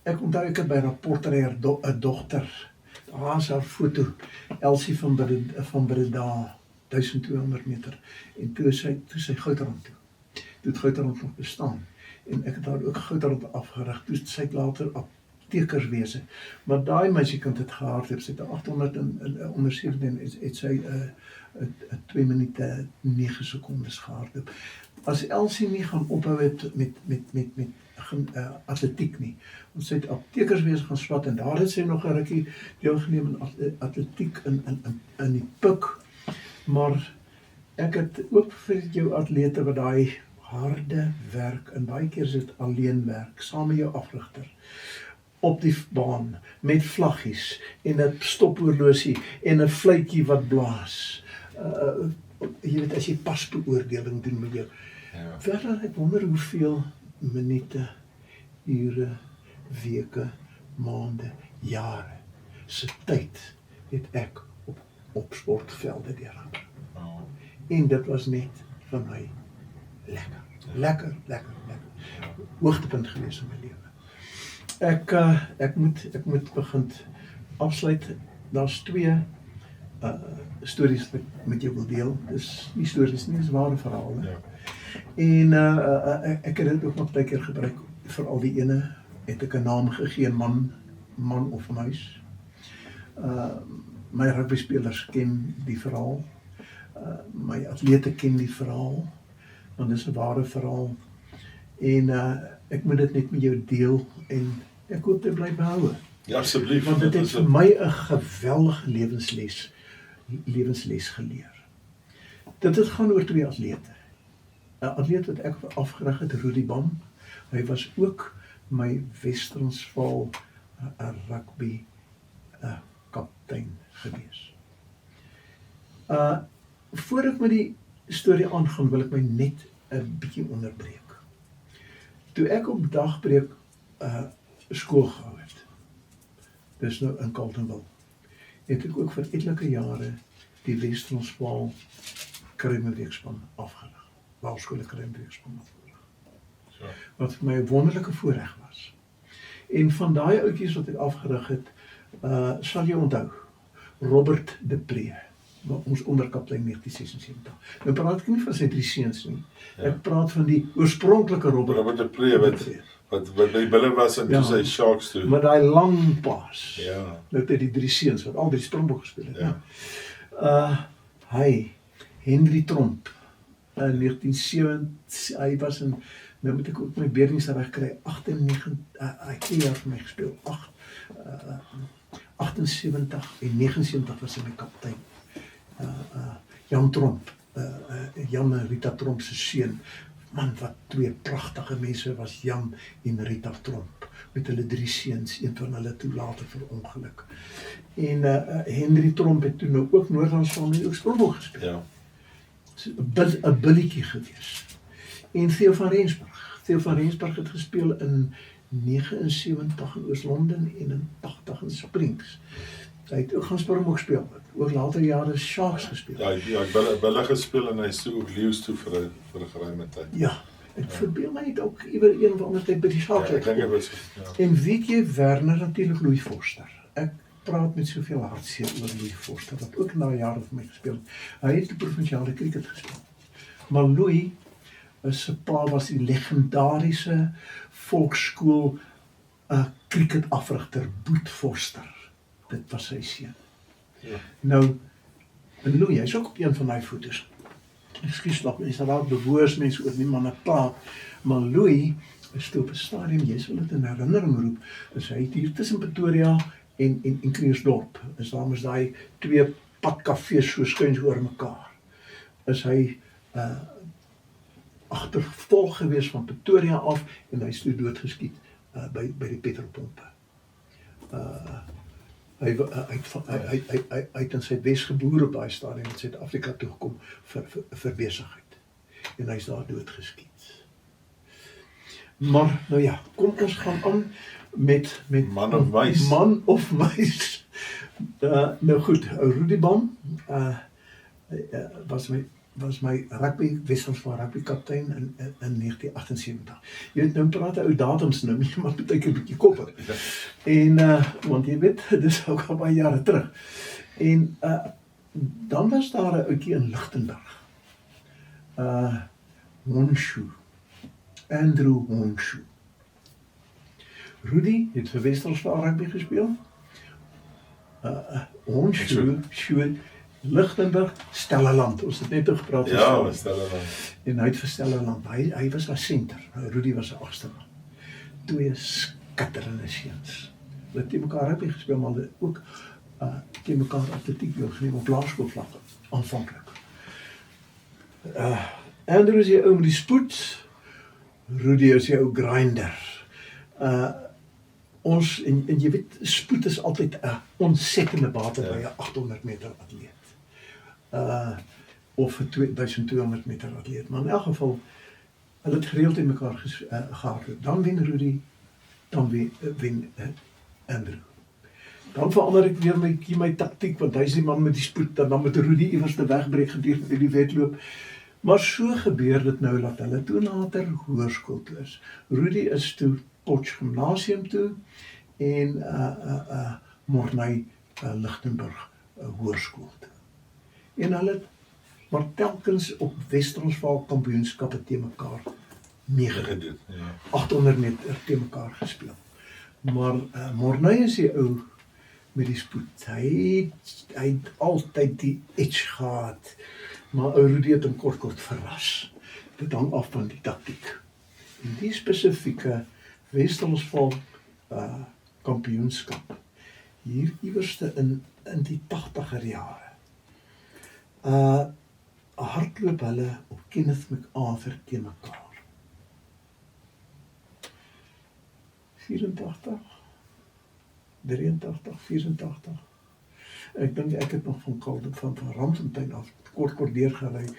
ek onthou ek het by Rapportreier 'n dogter, daar is haar foto, Elsie van Breda, 1200 meter, en toe sy Goudrand toe. Toe het Goudrand nog bestaan, en ek het haar ook Goudrand afgerig, toe sy het later aptekerswese, maar daai meisiekind het gehardloop, sy het 800 in onder 17 en het sy 2 minute 9 sekondes gehardloop. As Elsie nie gaan ophou het met atletiek nie, want sy het aptekerswese gaan swat en daar het sy nog 'n rukkie deelgeneem in atletiek in die pik, maar ek het ook vir jou atlete wat daai harde werk, en baie keer is dit alleen werk, saam met jou afrigter, op die baan, met vlaggies, en 'n stophorlosie, en 'n fluitjie wat blaas. Jy weet, as jy pasbeoordeling doen met jou. Ja. Verder, ek wonder hoeveel minute, ure, weke, maande, jare, se tyd het ek op sportvelde deurgegaan. En dit was net vir my lekker. Hoogtepunt gewees in my lewe. Ek moet begin afsluit. Daar's 2 stories wat ek met jou wil deel. Dis nie stories nie, dis ware verhale. Ja. En ek het dit ook nog baie keer gebruik. Vir al die ene het ek 'n naam gegee, man of muis. My rugbyspelers ken die verhaal. My atlete ken die verhaal, want dit is 'n ware verhaal. En ek moet dit net met jou deel en ek hoop dit bly behou. Ja, asseblief. Want dit het vir my 'n geweldige lewensles geleer. Dit het gaan oor 2 atlete. 'n Atleet wat ek afgerig het, Rudy Bam. Hy was ook my Wes-Transvaal rugby kaptein gewees. Voor ek met die storie aangaan, wil ek my net 'n bietjie onderbreek. Toe ek op dagbreek skool gehou het, dis nou in Carletonville, het ek ook vir etlike jare die Wes-Transvaal kruimeweekspan afgerig. Waarskole kruimeweekspan afgerig. Wat vir my 'n wonderlike voorreg was. En van daai ouetjies wat ek afgerig het, sal jy onthou, Robert de Pre, ons onderkaptein 1976. Nou praat ek nie van sy 3 seuns nie. Ek praat van die oorspronklike Robert de Pre wat by die Bulle was en toe sy Sharks toe. Met daai lang paas. Ja. Nou het hy die 3 seuns wat al 3 Springbok gespeel het. Ja. Hy, Henry Tromp, in 1970, hy was in, nou moet ek ook my beerdings reg kry, 98, hy het 2 jaar vir my gespeel, 78 en 79 was hy my kaptein. Jan Tromp, Jan en Rita Tromp se seun. Man, wat 2 pragtige mense was Jan en Rita Tromp, met hulle 3 seuns, een van hulle toe later verongeluk. En Henry Tromp het toe nou ook Noord-Transvaal en ook Springbok gespeel. Ja. 'n billetjie gewees. En Theo van Rensburg het gespeel in 79 in Oos-London en in 80 in Springs. Hy het ook gaan Springbok speel, ook later jare Sharks gespeel. Ja, ek het Bulle gespeel en hy is toe ook Leeu's toe vir 'n geruime tyd. Ja, ek verbeel my het ook iewers een of ander tyd by die Sharks Ja, ek dink hy was, ja. En weet jy, Werner, natuurlik Louis Forster. Ek praat met soveel hartseer oor Louis Forster, wat ook na jare vir my gespeel het. Hy het die provinsiale cricket gespeel. Maar Louis, sy pa was die legendariese volksskool cricketafrigter Boet Forster. Dit was sy seun. Ja. Nou, en Louis, hy is ook op een van my foto's. Ekskuus nog, mense raak bewoers mense oor nie manne praat, maar Louis is toe op 'n stadium, jy sal dit in herinnering roep, is hy hier tussen Pretoria en Kreersdorp, is daarmee daai 2 padkafees so skuins oor mekaar, is hy agtervolg gewees van Pretoria af, en hy is toe doodgeskiet by die petrolpompe. Hy het in sy Wes geboer op daai stadium in Suid-Afrika toegekom vir besigheid. En hy is daar doodgeskiet. Maar, nou ja, kom ons gaan aan met Man of muis. Man of muis. Nou goed, Rudy Bam, was my Wes-Transvaal rugby kaptein in 1978. Jy weet, nou praat ou datums nou, maar moet ek 'n bietjie kop hou. En want jy weet, dis ook al baie jare terug. En dan was daar 'n ouetjie in Lichtenburg. Honshu. Andrew Honshu. Rudy het vir Wes-Transvaal rugby gespeel. Honshu, Lichtenburg, Stellenland. Ons het net oor gepraat. Ja, Stellenland. En hy het vir Stellenland. Hy was 'n senter. Rudy was 'n agste man. Twee skitterende seuns. Hulle het teen mekaar rugby gespeel, maar hulle ook teen mekaar atletiek geneem op laerskoolvlak aanvanklik. Andrew is die ou met die spoed. Rudy is die ou grinder. En jy weet, spoed is altyd 'n ontsettende bate by 'n 800 meter atleet. Of 'n 2200 meter atleet. Maar in elk geval, hulle het gereeld in mekaar gehardloop. Dan wen Rudy, dan wen Andrew. Dan verander ek weer my taktiek, want hy is die man met die spoed, dan met Rudy iewers te wegbreek gedurende die wedloop. Maar so gebeur dit nou dat hulle toe later hoërskool toe is. Rudy is toe Potch Gymnasium toe en Morney Lichtenburg hoërskool toe. En hulle het maar telkens op Wes-Transvaal kampioenskappe teen mekaar meegedoen. 800 meter teen mekaar gespeel. Maar Morney is die ou met die spoed. Hy het altyd die edge gehad. Maar ou Rudy het hom kort verras. Dit hang af van die taktiek. En die spesifieke Wes-Transvaal kampioenskap, hier iewerste in die 80er jare, hardloop hulle op Kenneth MacArthur teen mekaar. 84, 83, 84. Ek dink ek het nog van Randfontein af kort deurgery,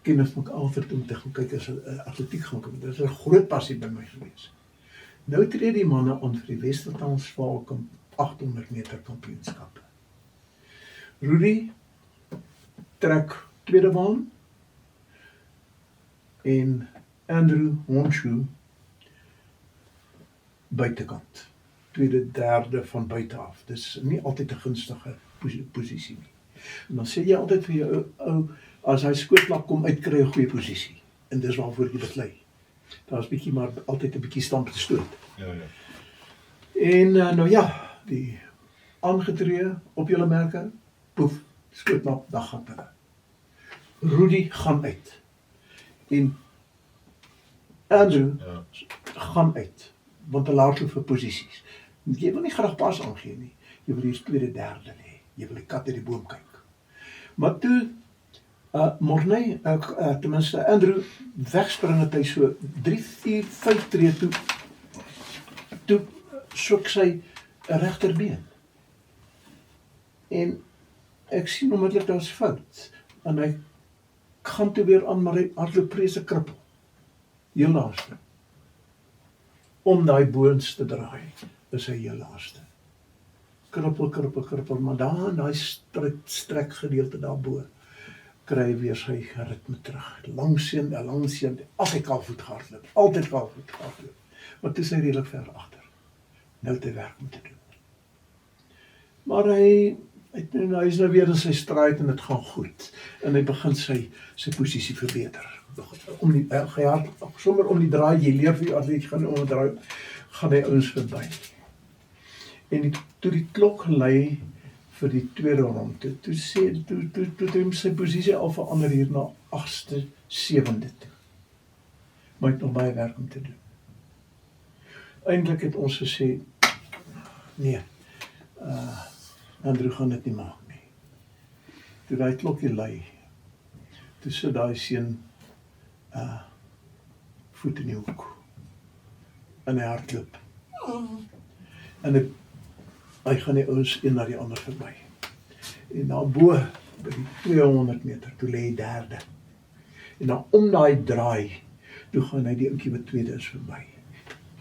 Kenneth MacArthur toe te gaan kyk as 'n atletiek gaan kom. Dit is 'n groot passie by my gewees. Nou tree die manne aan vir die Wes-Transvaal 800 meter kampioenskap. Rudy trek tweede baan en Andrew Honshu buitekant. Tweede, derde van buite af. Dis nie altyd 'n gunstige posisie nie. En dan sê jy altyd vir jou ou, as hy skootplak kom uit, kry 'n goeie posisie. En dis waarvoor jy beklei. Daar is bietjie maar altyd 'n bietjie stamp te stoot. Ja. En nou ja, die aangetree op julle merke, poef, skootplak, dan gaan hulle. Rudy gaan uit. En Andrew gaan uit, want hulle hardloop vir posisies. Jy wil nie graag pas aangee nie. Jy wil hier tweede, derde lê. Jy wil die kat uit die boom kyk. Maar toe Morney, tenminste Andrew, wegspring het hy so 3, 4, 5 tree toe soek sy regterbeen. En ek sien onmiddellik daar's fout. En hy gaan toe weer aan, maar hy hardloop vreeslik krippel. Heel laaste. Om daai boons te draai, is hy heel laaste. Krippel, maar daar in daai strek gedeelte daarbo, kry hy weer sy ritme terug. Langseen, altyd kaalvoet gehardloop, maar toe is hy redelik ver agter. Nou te werk om te doen. Maar hy is nou weer in sy stryd en dit gaan goed. En hy begin sy posisie verbeter. Sommer om die draai, jy leer vir jou atleet, jy gaan om die draai, gaan hy ons verby. En toe die klok lei vir die tweede ronde, toe hy sy posisie al verander hier na 8ste, 7de toe. Maar hy het nog baie werk om te doen. Eintlik het ons gesê, nee, Andrew gaan dit nie maak nie. Toe die klokkie lei, toe sit daai seun voet in die hoek. En hy hardloop. En hy gaan die ouens een na die ander verby. En daarbo, by die 200 meter, toe lê hy derde. En dan om daai draai, toe gaan hy die ouetjie wat tweede is verby.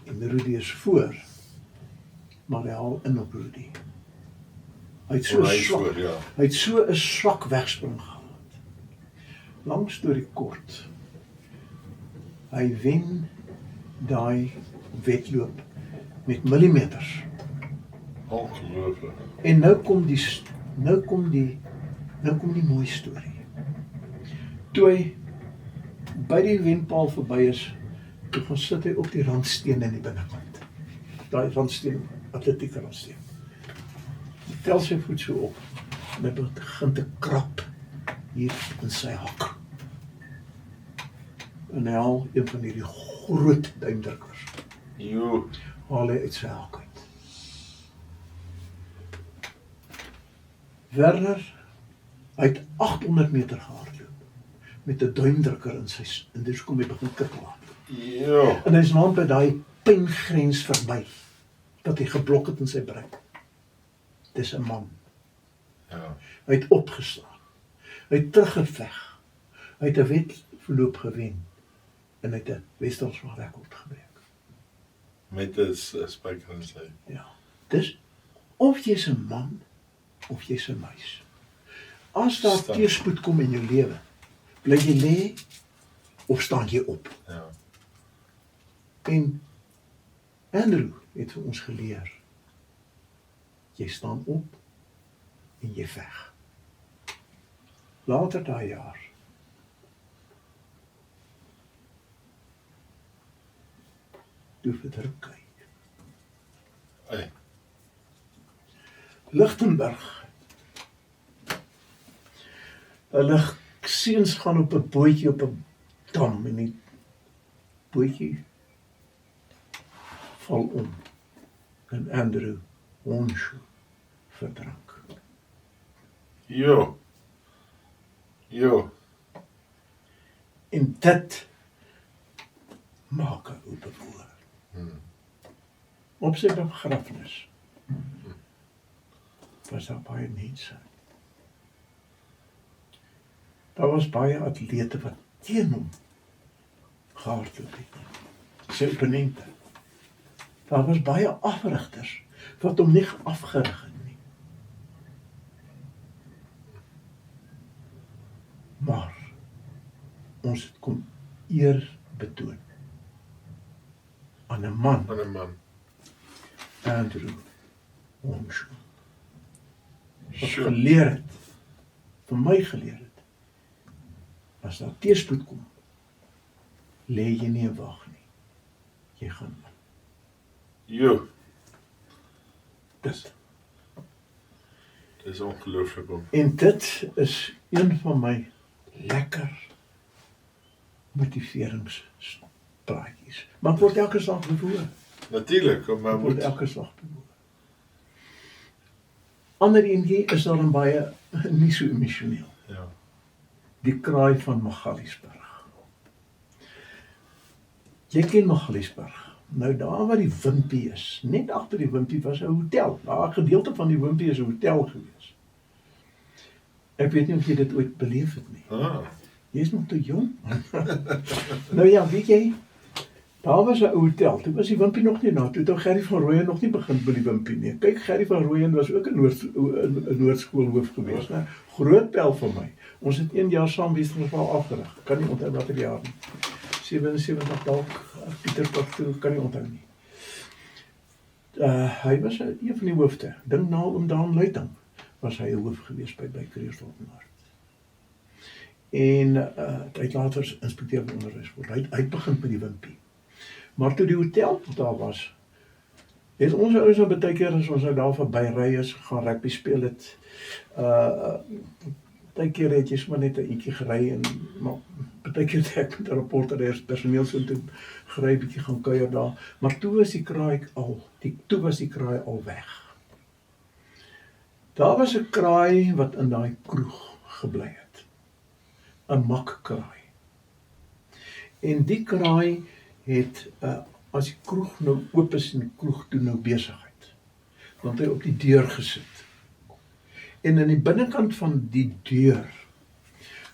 En Rudy is voor, maar hy haal in op Rudy. Hy het so 'n swak wegspring gehad. Lang storie kort. Hy wen daai wedloop met millimeters. Ongelooflik. En nou kom die mooi storie. Toe hy by die wenpaal verby is, toe gaan sit hy op die randsteen in die binnekant. Daai randsteen, atletieke randsteen. Hy tel sy voet so op en hy begin te krap hier in sy hak. En hy haal een van hierdie groot duimdrukkers. Jo, Haal hy uit sy hak uit. Werner, hy het 800 meter gehardloop met 'n duimdrukker in dis kom hy begin kikkel. jo, En hy's naam by daai pyngrens verby dat hy geblok het in sy brein. Dis 'n man. ja, Hy het opgestaan. Hy het teruggeveg. Hy het 'n wedloop gewen en hy het 'n wêreldrekord rekord gebreek. met 'n spyker in sy. Ja. Dis of jy's 'n man of jy's 'n muis. As daar Staan. teëspoed kom in jou lewe, bly jy lê of staan jy op? Ja, En Andrew het vir ons geleer. Jy staan op en jy veg. Later daai jaar toe verdruk hy. ei, Lichtenburg. Hulle seuns gaan op 'n bootjie op 'n dam en die bootjie val om. En Andrew Honshu verdrink. jo, jo, En dit maak 'n oop woord. Op sy begrafnis was daar baie mense. Daar was baie atlete wat teen hom gehardloop het. Sy opponente. Daar was baie afrigters wat hom nie afgerig het nie. Maar ons het kom eer betoon aan 'n man, van 'n man. Andrew Honshu, wat Sure. geleer het, vir my geleer het, as daar teëspoed kom, lê jy nie en wag nie. Jy gaan aan. Jo, Dit. dis ongelooflik om. En dit is een van my lekker motiveringspraatjies. Maar ek word elke slag bewoon. Natuurlik, om my Ek word moet. elke slag bewoon. Ander eentjie is dan baie nie so emosioneel. Ja, Die kraai van Magaliesberg. Jy ken Magaliesberg. Nou daar waar die Wimpie is, net agter die Wimpie was 'n hotel. Daar 'n gedeelte van die Wimpie is 'n hotel gewees. Ek weet nie of jy dit ooit beleef het nie. Jy is nog te jong. Nou ja, weet jy, daar was 'n hotel. Toe was die Wimpie nog nie na. Toe het ou Gerry van Rooyen nog nie begin by die Wimpie nie. Kyk, Gerry van Rooyen was ook 'n Noordskoolhoof gewees, né? Groot pel vir my. Ons het 1 jaar saam Westerval afgerig. Ek kan nie onthou watter jaar nie. 77 dalk, Pieterpad toe, kan nie onthou nie. Hy was een van die hoofde. Dink na oom Daan Luiting was hy 'n hoof gewees by Kreersdorp Noord. En hy het later inspekteur van onderwys geword. Hy het begin by die Wimpie. Maar toe die hotel daar was, het ons ouens nou baie keer as ons nou daar verby ry is, gaan rugby speel het. Baie keer het jy sommer net 'n uurtjie gery en maar baie keer het ek met 'n reporter personeel so toe gery, bietjie gaan kuier daar, maar toe was die kraai al weg. Daar was 'n kraai wat in daai kroeg gebly het. 'n Makkraai. En die kraai het as die kroeg nou oop is en die kroeg doen nou besigheid, dan het hy op die deur gesit. En in die binnekant van die deur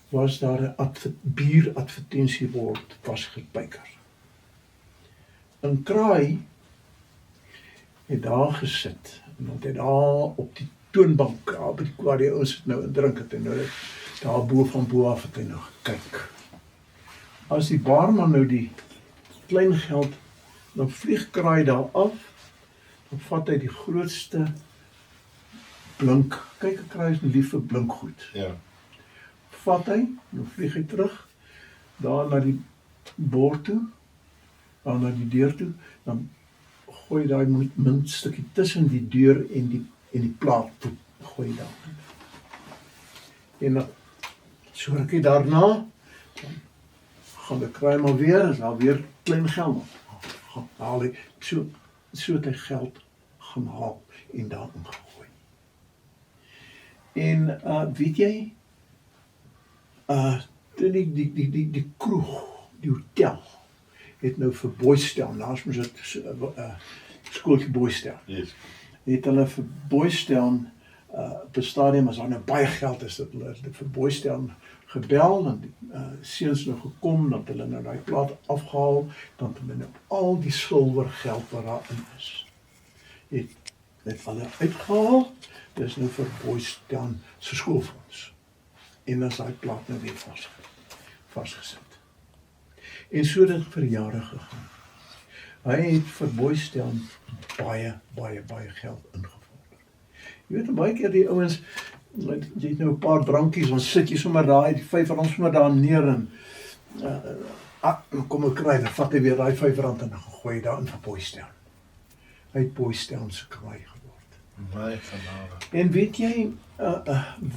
was daar 'n bieradvertensiebord vasgepyker. 'n Kraai het daar gesit en dan het hy daar op die toonbank, daar by die waar die ouens het nou indrink het, en nou het daar bo van bo af het hy nou gekyk. As die baarman nou die klein geld, dan vlieg kraai daar af, dan vat hy die grootste blink, kyk 'n kraai is nie lief vir blinkgoed. Ja. Vat hy, dan vlieg hy terug, daar na die bord toe, daar na die deur toe, dan gooi daai muntstukkie tussen die deur en die plaat toe, gooi hy daar. En dan, so rukkie daarna, dan gaan die kraai maar weer, is daar weer klein geld. Gaan haal hy, so het hy geld gaan haal en daar ingegooi. En weet jy, toe die kroeg, die hotel, het nou vir Boystel, naast ons het skooltjie Boystel, Yes. het hulle vir Boystel, op die stadium, as daar nou baie geld is, dat hulle vir Boystel gebel, dan die seuns nou gekom, dat hulle nou die plaat afgehaal, dan het hulle nou al die silwer geld wat daarin is, het hulle uitgehaal, dis nou vir Boystel se skoolfonds. En dan is die plaat nou weer vastgesit. En so het dit vir jare gegaan. Hy het vir Boystel baie geld ingevorder. Jy weet, baie keer die ouens, jy het nou 'n paar drankies, dan sit jy sommer daar, die R5 sommer daar neer, en dan kom ek kry, dan vat hy weer die R5 en dan gooi hy daar in vir Boystel. Hy het Boystel se kraai geword. My genade. En weet jy,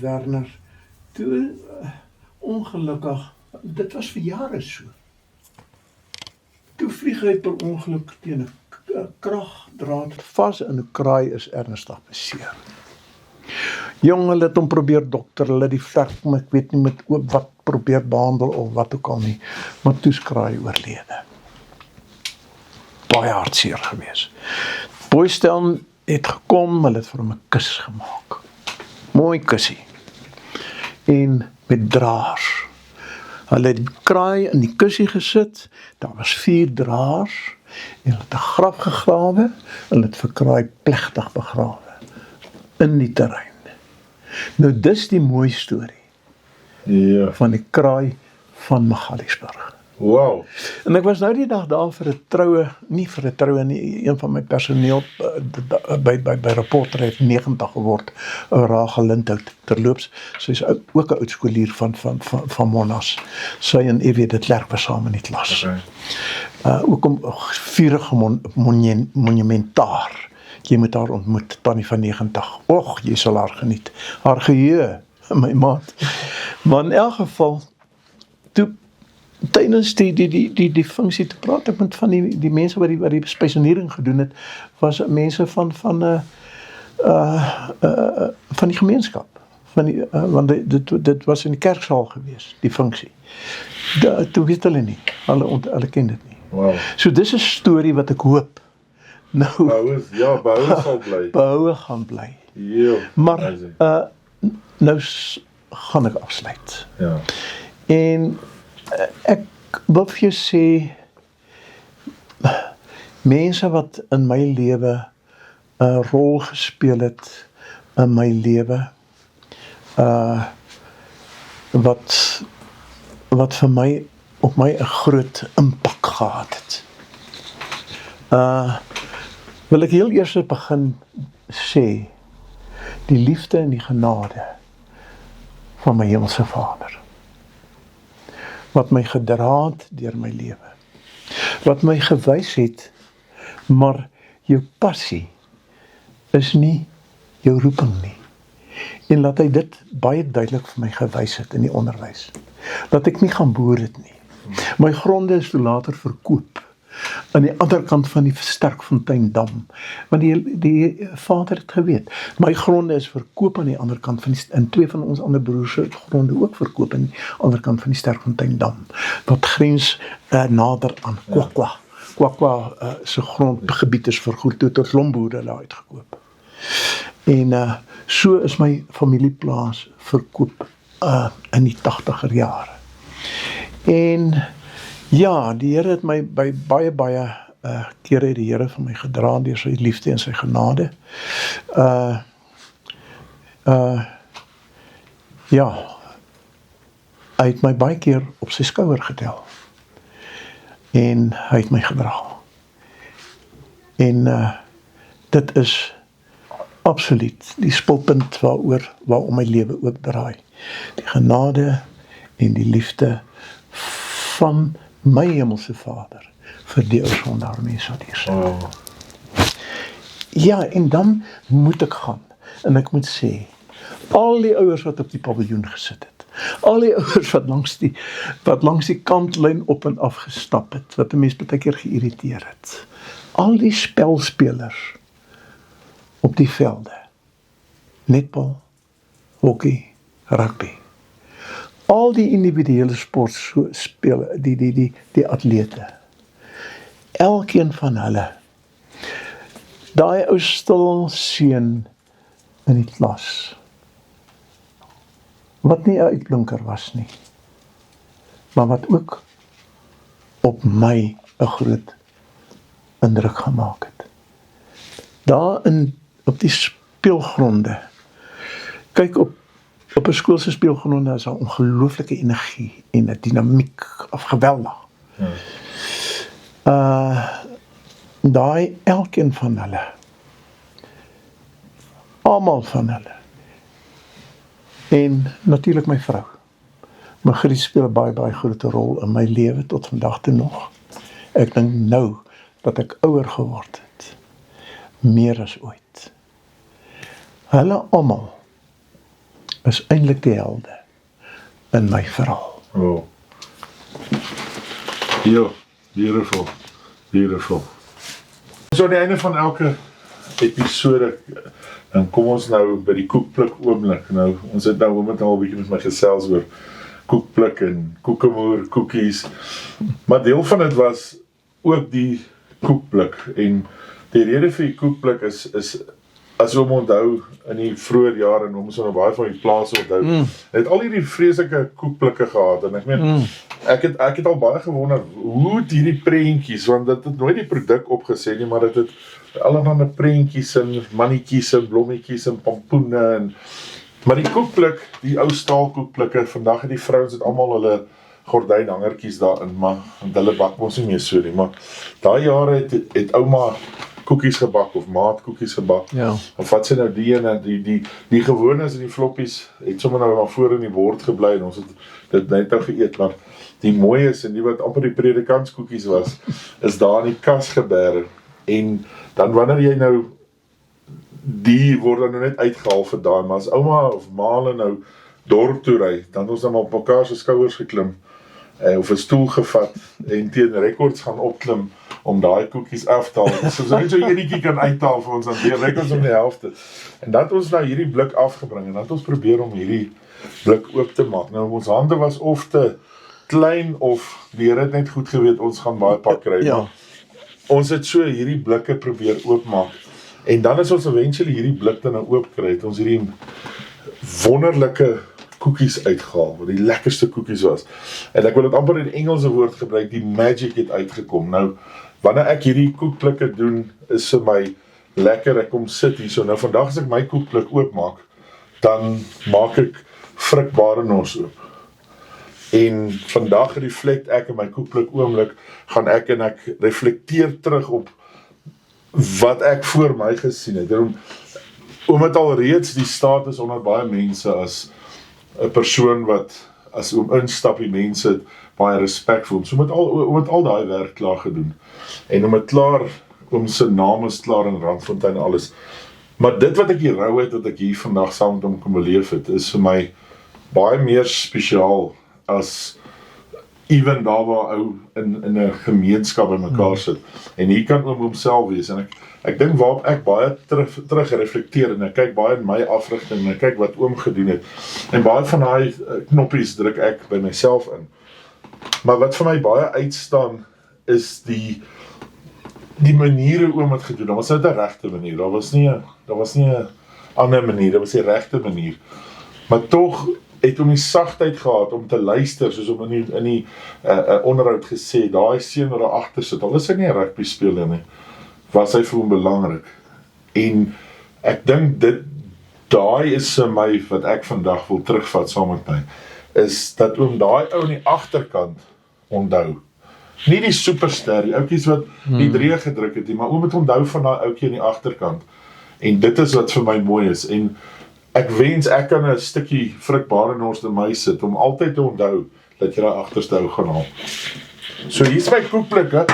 Werner, toe ongelukkig, dit was vir jare so. Toe vlieg hy per ongeluk teen 'n kragdraad vas en 'n kraai is ernstig beseer. Jong, hulle het hom probeer dokter, hulle die vlek, ek weet nie met wat probeer behandel of wat ook al nie, maar toe's kraai oorlede. Baie hartseer gewees. Boystel het gekom, hulle het vir hom 'n kus gemaak. Mooi kussie. En met draers. Hulle het die kraai in die kussie gesit, daar was 4 draers, en hulle het 'n graf gegrawe, en hulle het vir kraai plegtig begrawe, in die terrein. Nou dis die mooi storie, Ja. van die kraai van Magaliesburg. Wow. En ek was nou die dag daar vir 'n troue, nie vir 'n troue nie, een van my personeel by Reporter het 90 geword, Rachel Lindhout, terloops, sy is ook 'n oud skoolier van Monas. Sy en Evie de Klerk was saam in die klas. Okay. Ook om vurige monumentaar. Jy moet haar ontmoet, Tannie van 90. Och, jy sal haar geniet. Haar geheue, my maat. Maar in elk geval, toe tydens die funksie, te praat ek met van die mense wat die spesienering gedoen het, was mense van die gemeenskap. Want dit was in die kerksaal gewees, die funksie. Toe weet hulle nie, hulle ken dit nie. Wow. So dis 'n storie wat ek hoop nou Behoue sal bly. behoue gaan bly. Ja. Maar amazing. nou gaan ek afsluit. Ja. En ek wil vir jou sê, mense wat in my lewe 'n rol gespeel het in my lewe, wat vir my op my 'n groot impak gehad het. Wil ek heel eers begin sê, die liefde en die genade van my hemelse Vader, wat my gedra het deur my lewe, wat my gewys het, maar jou passie is nie jou roeping nie. En laat hy dit baie duidelik vir my gewys het in die onderwys. Dat ek nie gaan boer het nie. My gronde is toe later verkoop aan die ander kant van die Sterkfonteindam, want die vader het geweet, my gronde is verkoop aan die ander kant van en 2 van ons ander broers se gronde ook verkoop aan die ander kant van die Sterkfonteindam, wat grens nader aan Kwakwa. Kwakwa se grondgebied is vergoed, toe tot Lomboere daar uitgekoop. En so is my familieplaas verkoop in die 80er jare. En ja, die Here het my by baie kere het die Here van my gedra deur sy liefde en sy genade. Ja, hy het my baie keer op sy skouer getel. En hy het my gedra. En dit is absoluut die spulpunt waarom my lewe ook draai. Die genade en die liefde van my hemelse Vader vir die ou sondaar mense wat hier sit. Ja, en dan moet ek gaan. En ek moet sê, al die ouers wat op die paviljoen gesit het, al die ouers wat langs die kantlyn op en af gestap het, wat 'n mens baie keer geïrriteer het, al die spelspelers op die velde, netbal, hockey, rugby, al die individuele sportspelers, die atlete, elkeen van hulle, daai ou stil seun in die klas, wat nie 'n uitblinker was nie, maar wat ook op my 'n groot indruk gemaak het. Daar op die speelgronde, kyk op 'n skool se speelgronde is daar ongelooflike energie en 'n dinamiek, geweldig. Daai elkeen van hulle, almal van hulle, en natuurlik my vrou. Margriet speel 'n baie groot rol in my lewe tot vandag toe nog. Ek dink nou dat ek ouer geword het, meer as ooit. Hulle almal is eintlik die helde in my verhaal. Oh. Ja, beautiful, beautiful. So aan die einde van elke episode, dan kom ons nou by die koekpluk oomblik. Nou, ons het nou al 'n bietjie met my gesels oor koekpluk en koekemoer, koekies. Maar deel van dit was ook die koekpluk. En die rede vir die koekpluk is as om onthou in die vroeë jare, en ons baie van die plase onthou, het al hierdie vreeslike koekplikke gehad. En ek meen, ek het al baie gewonder, hoe het hierdie prentjies, want dit het nooit die produk opgesê nie, maar dit het allerhande prentjies en mannetjies en blommetjies en pampoene maar die koekpluk, die ou staalkoekplikke, vandag het die vrouens het almal hulle gordynhangertjies daarin, maar want hulle bak mos nie meer so nie, maar daai jare het ouma koekies gebak of maat koekies gebak. Ja. Of wat sy nou die ene, die gewones en die floppies het sommer nou maar voor in die bord gebly en ons het dit net nou geëet, maar die mooies en die wat amper die predikantskoekies was, is daar in die kas geberg. En dan wanneer jy nou, die word dan nou net uitgehaal vir daai, maar as ouma of maale nou dorp toe ry, dan ons dan op mekaar se skouers geklim, of 'n stoel gevat, en teen rekords gaan opklim, om daai koekies af te haal. So net so enetjie kan uithaal vir ons, dan weer rekords om die helfte. En dan het ons nou hierdie blik afgebring, en dan het ons probeer om hierdie blik oop te maak. Nou, ons hande was of te klein, of die Here het net goed geweet, ons gaan baie pak kry. Ja. Ons het so hierdie blikke probeer oopmaak. En dan is ons eventually hierdie blik dan nou oop kry, het ons hierdie wonderlike koekies uitgehaal, wat die lekkerste koekies was. En ek wil dit amper in Engelse woord gebruik, die magic het uitgekom. Nou, wanneer ek hierdie koekblikke doen, is vir my lekker, ek kom sit hier so. Nou, vandag as ek my koekblik oopmaak, dan maak ek vrikbare nos oop. En vandag reflect ek in my koekblik oomblik, gaan ek en ek reflekteer terug op wat ek voor my gesien het. Omdat al reeds die status onder baie mense as 'n persoon wat, as om instap die mense het, baie respek vir hom. So met al daai werk klaar gedoen. En om het klaar, om sy naam is klaar in Randfontein alles. Maar dit wat ek hier rou het, wat ek hier vandag saam met hom kom beleef het, is vir my baie meer spesiaal as even daar waar ou in 'n gemeenskap by mekaar sit. En hier kan oom homself wees. En ek dink waarop ek baie terug reflekteer, en ek kyk baie in my afrigting, en ek kyk wat oom gedoen het. En baie van daai knoppies druk ek by myself in. Maar wat vir my baie uitstaan, is die maniere oom het gedoen. Dat was net 'n regte manier. Daar was nie 'n ander manier, dat was die regte manier. Maar tog het hom die sagtheid gehad om te luister, soos om in die onderhoud gesê, daai seun wat daar agter sit, al is hy nie 'n rugby speler nie, was hy vir hom belangrik. En ek dink daai is vir my wat ek vandag wil terugvat saam met my, is dat oom daai ou aan die agterkant onthou. Nie die superster, die ouetjies wat die 3 gedruk het nie, maar oom het onthou van daai ouetjie aan die agterkant. En dit is wat vir my mooi is. En ek wens ek kan 'n stukkie Frik Badenhorst in my sit, om altyd te onthou, dat jy daai agterste ou gaan haal. So hier is my koekblikke.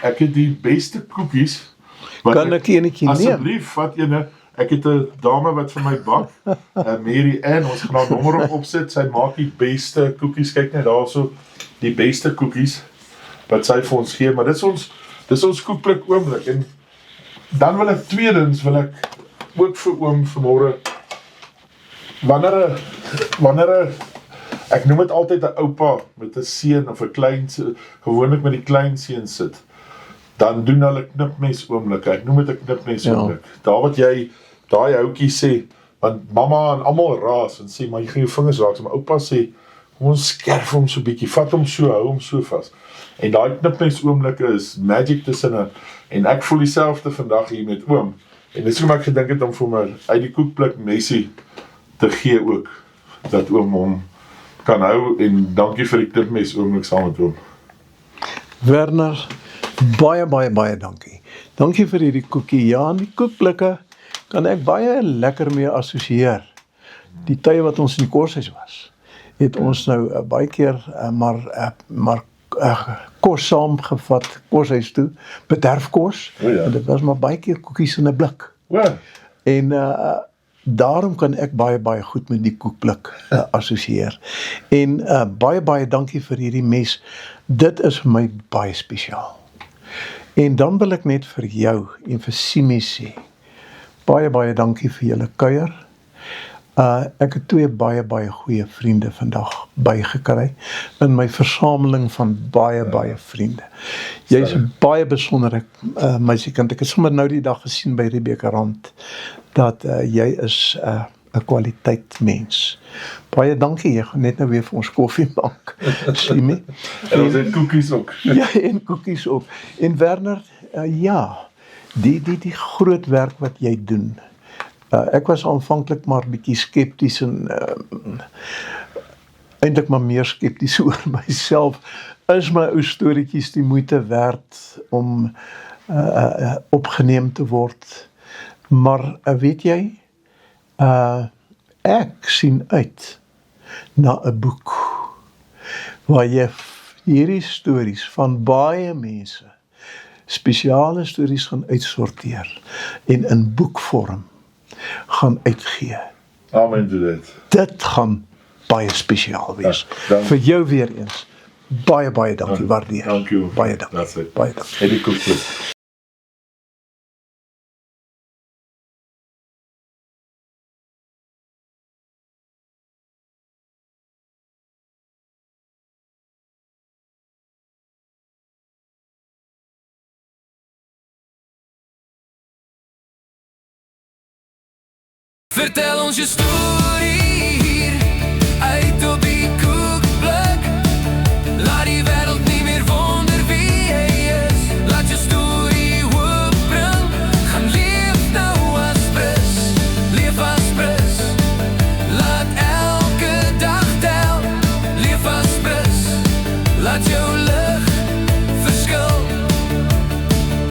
Ek het die beste koekies. Kan ek enetjie neem? Asseblief, vat ene. Ek het 'n dame wat vir my bak, Mary Ann, ons gaan haar nommer op opsit. Sy maak die beste koekies. Kyk net daarso, die beste koekies wat sy vir ons gee, maar dis ons koekblik oomblik. En dan wil ek tweedens ook vir oom vanmôre wanneer ek noem dit altyd 'n oupa met 'n seun of 'n klein, gewoonlik met die klein seun sit, dan doen hulle knipmes oomblikke. Ek noem dit 'n knipmes oomblik. Daar wat jy daai houtjie sê, want mamma en almal raas en sê maar jy gaan jou vingers raak, maar oupa sê kom ons skerf hom so bietjie, vat hom so, hou hom so vas. En daai knipmes oomblikke is magic tussenin. En ek voel dieselfde vandag hier met oom. En dis hoekom ek gedink het om vir my uit die koekblik messie te gee ook, dat oom hom kan hou, en dankie vir die knipmes oomblik saam met oom. Werner, baie dankie. Dankie vir hierdie koekie. Ja, en die koekblikke kan ek baie lekker mee assosieer. Die tye wat ons in die koshuis was, het ons nou baie keer maar kos saamgevat, koshuis toe, bederfkos, en dit was maar baie keer koekies in 'n blik. En daarom kan ek baie goed met die koekblik assosieer. En baie dankie vir hierdie mes. Dit is vir my baie spesiaal. En dan wil ek net vir jou en vir Simi sê, baie dankie vir julle kuier. Ek het 2 baie goeie vriende vandag bygekry in my versameling van baie vriende. Jy is 'n baie besondere meisiekind. Ek het sommer nou die dag gesien by Rebecca Rand dat jy is 'n kwaliteit mens. Baie dankie, jy gaan net nou weer vir ons koffie maak, Simi. En ons het koekies ook. Ja, en koekies ook. En Werner, ja, die groot werk wat jy doen. Ek was aanvanklik maar bietjie skepties en eintlik maar meer skepties oor myself. Is my ou storieetjies die moeite werd om opgeneem te word? Maar weet jy, ek sien uit na 'n boek waar jy hierdie stories van baie mense, spesiale stories gaan uitsorteer en in boekvorm gaan uitgee. Amen to dit. Dit gaan baie spesiaal wees. Vir jou weer eens, baie dankie, waardeer. Dankie. Baie dankie. Baie dankie. Het die koekblik. Vertel ons je story.